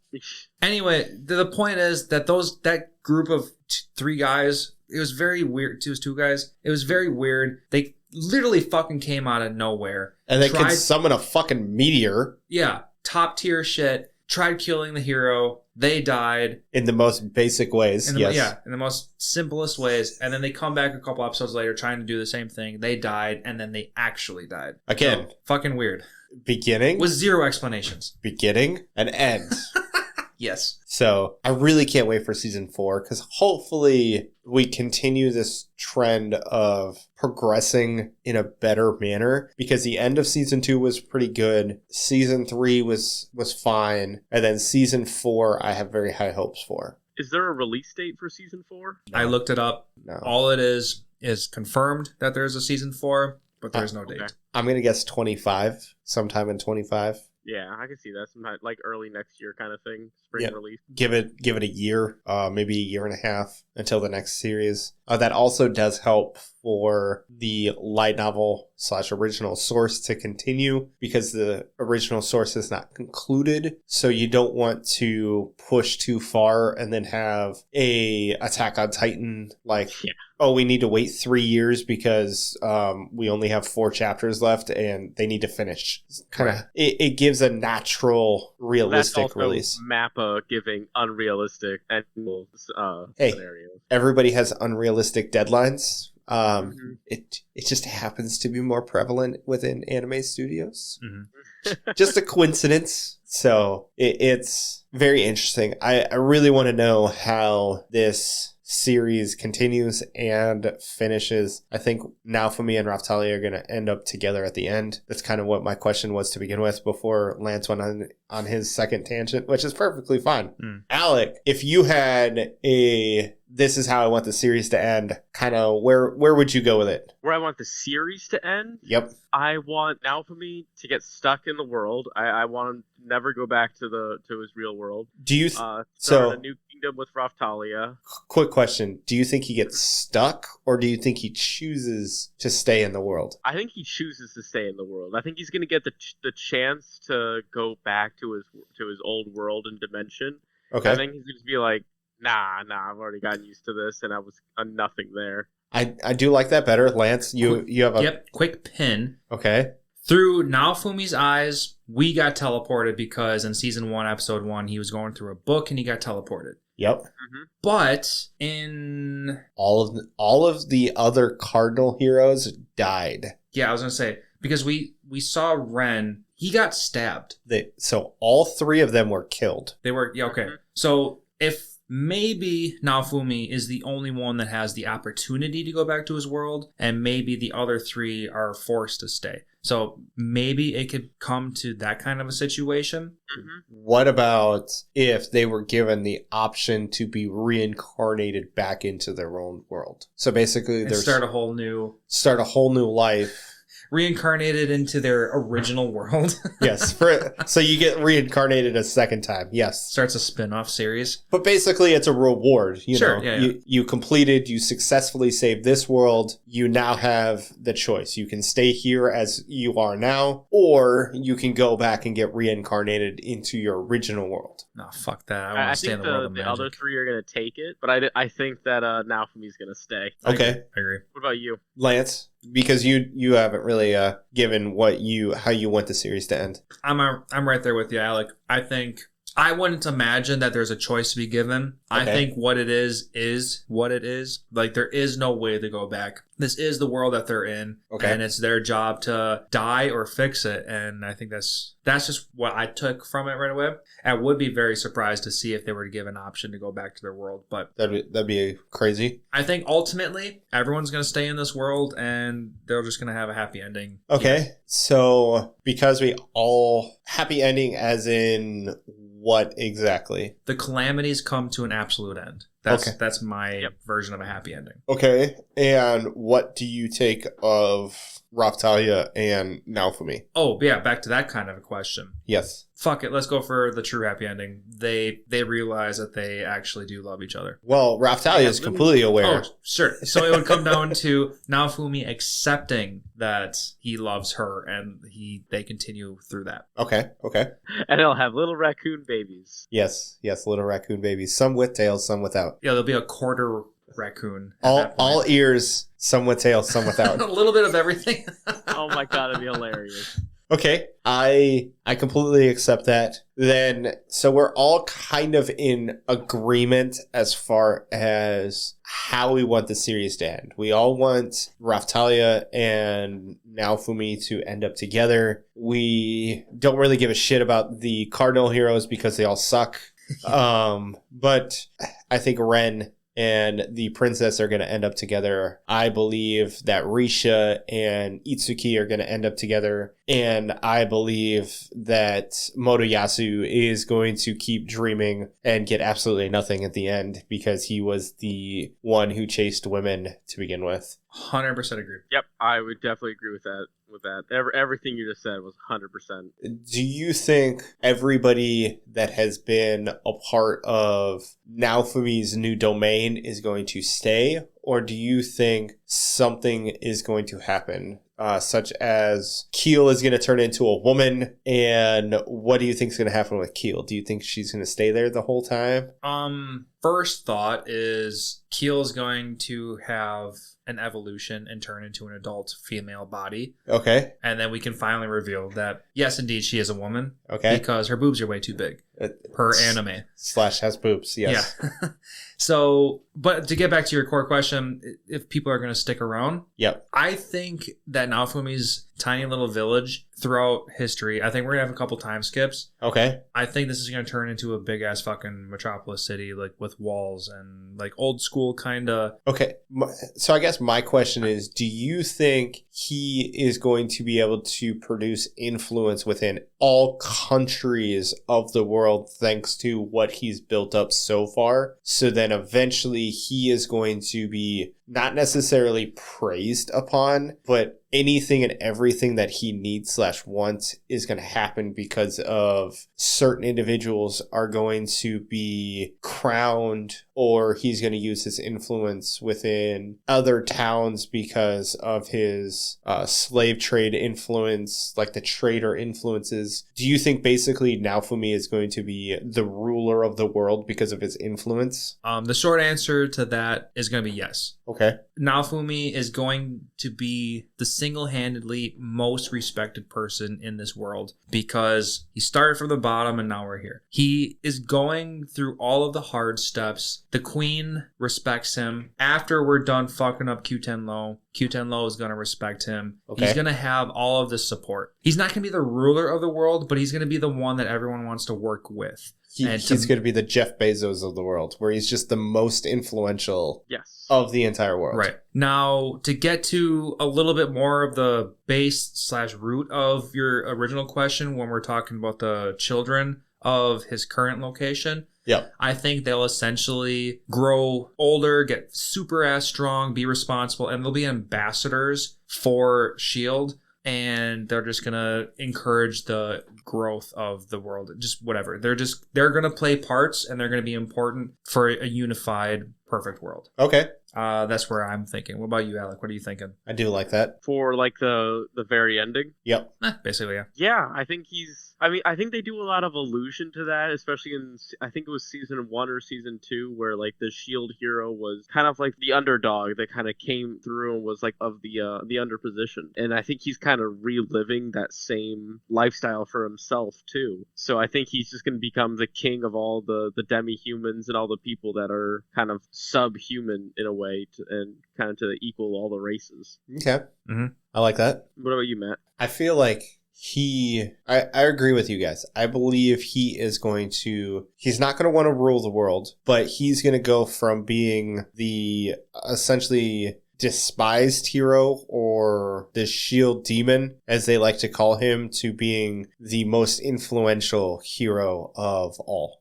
Anyway, the point is that that group of three guys, it was very weird. It was two guys. It was very weird. They literally fucking came out of nowhere. And they could summon a fucking meteor Yeah, top tier shit. Tried killing the hero. They died. in the most basic ways. In the, Yes. Yeah, in the most simplest ways. And then they come back a couple episodes later trying to do the same thing. They died, and then they actually died. Again, So, fucking weird. beginning, With zero explanations. beginning, and end. Yes. So I really can't wait for season 4 because hopefully we continue this trend of progressing in a better manner because the end of season 2 was pretty good. Season 3 was fine. And then season 4, I have very high hopes for. Is there a release date for season 4? I looked it up. No. All it is confirmed that there's a season 4, but there's no okay. date. I'm going to guess 25, sometime in 25. Yeah, I can see that. Sometime like early next year kind of thing. Spring Yeah. release. Give it a year, maybe a year and a half until the next series. That also does help for the light novel / original source to continue because the original source is not concluded. So you don't want to push too far and then have a Attack on Titan oh, we need to wait 3 years because we only have 4 chapters left and they need to finish. It gives a natural, realistic That's also release. Mappa giving unrealistic and Hey. scenarios. Everybody has unrealistic deadlines. Mhm. It just happens to be more prevalent within anime studios. Mhm. Just a coincidence. So it's very interesting. I really want to know how this series continues and finishes. I think Naofumi and Raftalia are going to end up together at the end. That's kind of what my question was to begin with before Lance went on his second tangent, which is perfectly fine. Alec, if you had this is how I want the series to end, kind of where would you go with it? Where I want the series to end, Yep. I want Naofumi to get stuck in the world. I want him to never go back to his real world. Do you Start so a new kingdom with Raftalia. quick question, do you think he gets stuck or do you think he chooses to stay in the world? I think he chooses to stay in the world. I think he's going to get the chance to go back to his old world and dimension. Okay. I think he's going to be like, nah, I've already gotten used to this, and I was nothing there. I do like that better. Lance, you have a Yep. Quick pin. Okay. Through Naofumi's eyes, we got teleported because in season 1, episode 1, he was going through a book and he got teleported. Yep. Mm-hmm. But in all of the other Cardinal heroes died. Yeah, I was gonna say, because we saw Ren, he got stabbed. So all 3 of them were killed. They were, yeah, okay. So if maybe Naofumi is the only one that has the opportunity to go back to his world, and maybe the other 3 are forced to stay. So maybe it could come to that kind of a situation. Mm-hmm. What about if they were given the option to be reincarnated back into their own world? So basically, And start a whole new life. Reincarnated into their original world. Yes. So you get reincarnated a second time. Yes. Starts a spin-off series. But basically, it's a reward. You Sure, know, yeah. you successfully saved this world. You now have the choice. You can stay here as you are now, or you can go back and get reincarnated into your original world. No, fuck that. I I want to stay think in the world of the magic. other 3 are going to take it, but I think that Naofumi's going to stay. Okay. I agree. What about you? Lance, because you haven't really given how you want the series to end. I'm right there with you, Alec. I think I wouldn't imagine that there's a choice to be given. I Okay. think what it is what it is. Like, there is no way to go back. This is the world that they're in. Okay. And it's their job to die or fix it. And I think that's just what I took from it right away. I would be very surprised to see if they were to give an option to go back to their world. But That'd be crazy. I think ultimately everyone's going to stay in this world and they're just going to have a happy ending. Okay. So because we all happy ending as in what exactly? The calamities come to an absolute end. Okay. That's my version of a happy ending. Okay. And what do you take of Raftalia and Naofumi? Oh, yeah, back to that kind of a question. Yes. Fuck it, let's go for the true happy ending. They realize that they actually do love each other. Well, Raftalia is completely aware. Oh, sure. So it would come down to Naofumi accepting that he loves her and they continue through that. Okay. And they'll have little raccoon babies. Yes, little raccoon babies. Some with tails, some without. Yeah, there'll be a quarter raccoon. At that point. All ears, some with tails, some without. A little bit of everything. Oh my god, it'd be hilarious. Okay, I completely accept that. Then, so we're all kind of in agreement as far as how we want the series to end. We all want Raftalia and Naofumi to end up together. We don't really give a shit about the Cardinal heroes because they all suck. But I think Ren and the princess are going to end up together. I believe that Risha and Itsuki are going to end up together. And I believe that Motoyasu is going to keep dreaming and get absolutely nothing at the end because he was the one who chased women to begin with. 100% agree. Yep, I would definitely agree with that. Everything you just said was 100%. Do you think everybody that has been a part of Naofumi's new domain is going to stay? Or do you think something is going to happen, such as Keel is going to turn into a woman? And what do you think is going to happen with Keel? Do you think she's going to stay there the whole time? First thought is Keel's going to have an evolution and turn into an adult female body. Okay. And then we can finally reveal that, yes, indeed, she is a woman. Okay. Because her boobs are way too big. Per anime. / has boobs, yes. Yeah. So, but to get back to your core question, if people are going to stick around, Yep. I think that Naofumi's tiny little village throughout history, I think we're going to have a couple time skips. Okay. I think this is going to turn into a big ass fucking metropolis city, like with walls and like old school kind of. Okay. So I guess my question is, do you think he is going to be able to produce influence within all countries of the world thanks to what he's built up so far? So then eventually he is going to be not necessarily praised upon, but anything and everything that he needs / wants is going to happen because of certain individuals are going to be crowned, or he's going to use his influence within other towns because of his slave trade influence, like the trader influences. Do you think basically Naofumi is going to be the ruler of the world because of his influence? The short answer to that is going to be yes. Okay. Okay. Naofumi is going to be the single-handedly most respected person in this world because he started from the bottom and now we're here. He is going through all of the hard steps. The queen respects him. After we're done fucking up Q10 Low is going to respect him. Okay. He's going to have all of this support. He's not going to be the ruler of the world, but he's going to be the one that everyone wants to work with. He's going to be the Jeff Bezos of the world, where he's just the most influential of the entire world. Right. Now, to get to a little bit more of the base/root of your original question, when we're talking about the children of his current location, I think they'll essentially grow older, get super ass strong, be responsible, and they'll be ambassadors for S.H.I.E.L.D., and they're just going to encourage the growth of the world. Just whatever. They're going to play parts, and they're going to be important for a unified, perfect world. Okay. That's where I'm thinking. What about you, Alec? What are you thinking? I do like that. For like the very ending? Yep. Basically, yeah. Yeah, I think I think they do a lot of allusion to that, especially in, I think it was season 1 or season 2, where like the S.H.I.E.L.D. hero was kind of like the underdog that kind of came through and was like of the underposition. And I think he's kind of reliving that same lifestyle for himself too. So I think he's just going to become the king of all the demi-humans and all the people that are kind of subhuman in a way and kind of to equal all the races. Okay. Mm-hmm. I like that. What about you, Matt? I feel like I agree with you guys. I believe he's not going to want to rule the world, but he's going to go from being the essentially despised hero, or the S.H.I.E.L.D. demon, as they like to call him, to being the most influential hero of all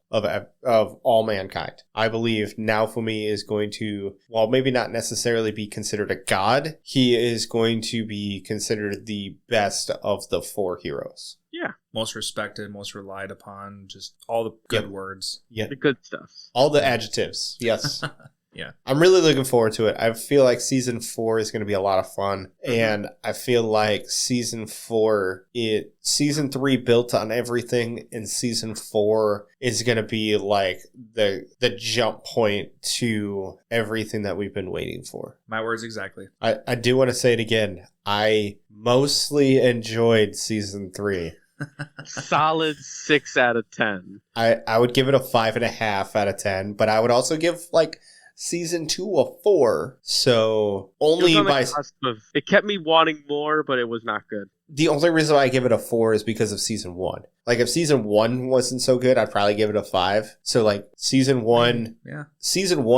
mankind. I believe Naofumi is going to, while maybe not necessarily be considered a god, he is going to be considered the best of the 4 heroes. Yeah. Most respected, most relied upon, just all the good words. Yeah. The good stuff. All the adjectives. Yes. Yeah. I'm really looking forward to it. I feel like season 4 is going to be a lot of fun. Mm-hmm. And I feel like season 3 built on everything, and season 4 is going to be like the jump point to everything that we've been waiting for. My words exactly. I do want to say it again. I mostly enjoyed season 3. Solid 6 out of 10. I would give it a 5.5 out of 10, but I would also give like season 2 a 4. So only by it kept me wanting more, but it was not good. The only reason I give it a 4 is because of season 1. Like, if season 1 wasn't so good, I'd probably give it a 5. So, like, season 1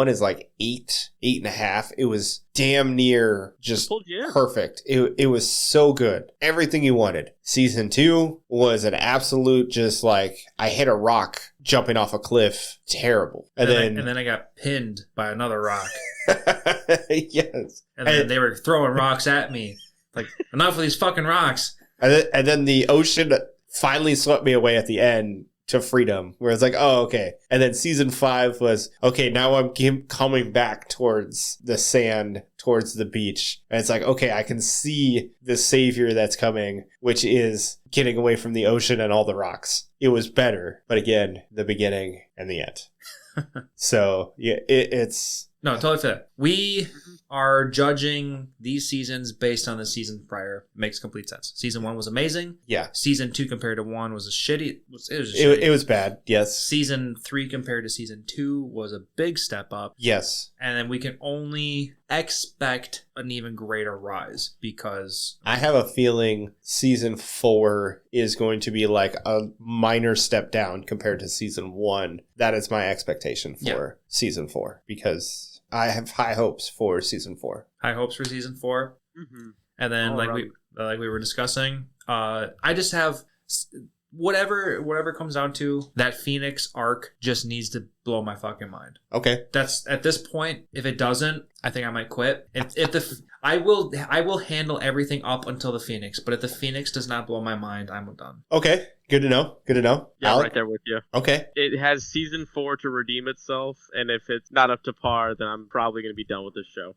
is like 8.5. It was damn near just perfect. It was so good. Everything you wanted. Season 2 was an absolute just like, I hit a rock jumping off a cliff. Terrible. And then I got pinned by another rock. Yes. And then they were throwing rocks at me. Like, enough of these fucking rocks. And then the ocean finally swept me away at the end to freedom, where it's like, oh, okay. And then season 5 was, okay, now I'm coming back towards the sand, towards the beach. And it's like, okay, I can see the savior that's coming, which is getting away from the ocean and all the rocks. It was better. But again, the beginning and the end. So, yeah, it's... No, totally fair. We are judging these seasons based on the season prior. Makes complete sense. Season 1 was amazing. Yeah. Season 2 compared to 1 was shitty. It was bad, yes. Season 3 compared to season 2 was a big step up. Yes. And then we can only expect an even greater rise because... I have a feeling season 4 is going to be like a minor step down compared to season 1. That is my expectation for season 4, because I have high hopes for season 4. High hopes for season 4. Mm-hmm. And then, like we were discussing, I just have whatever comes down to, that Phoenix arc just needs to blow my fucking mind. Okay. That's at this point. If it doesn't, I think I might quit. I will handle everything up until the Phoenix, but if the Phoenix does not blow my mind, I'm done. Okay. Good to know. Yeah, Alec? right there with you. Okay. It has season 4 to redeem itself, and if it's not up to par, then I'm probably going to be done with this show.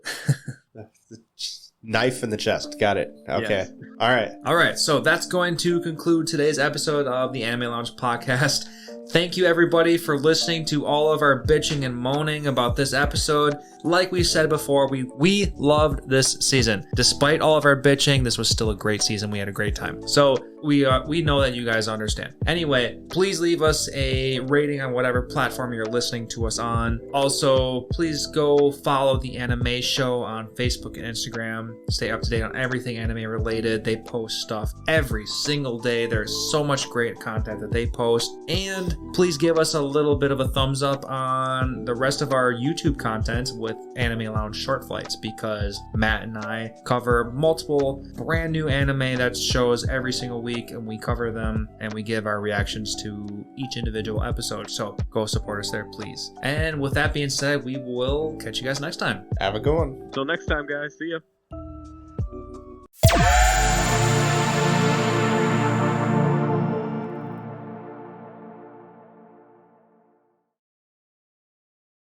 Knife in the chest. Got it. Okay. Yes. All right. All right, so that's going to conclude today's episode of the Anime Lounge podcast. Thank you, everybody, for listening to all of our bitching and moaning about this episode. Like we said before, we loved this season. Despite all of our bitching, this was still a great season. We had a great time. So we know that you guys understand. Anyway, please leave us a rating on whatever platform you're listening to us on. Also, please go follow the Anime Show on Facebook and Instagram. Stay up to date on everything anime related. They post stuff every single day. There's so much great content that they post. And please give us a little bit of a thumbs up on the rest of our YouTube content with Anime Lounge Short Flights, because Matt and I cover multiple brand new anime that shows every single week, and we cover them and we give our reactions to each individual episode. So go support us there, please. And with that being said, we will catch you guys next time. Have a good one. Until next time, guys. See ya.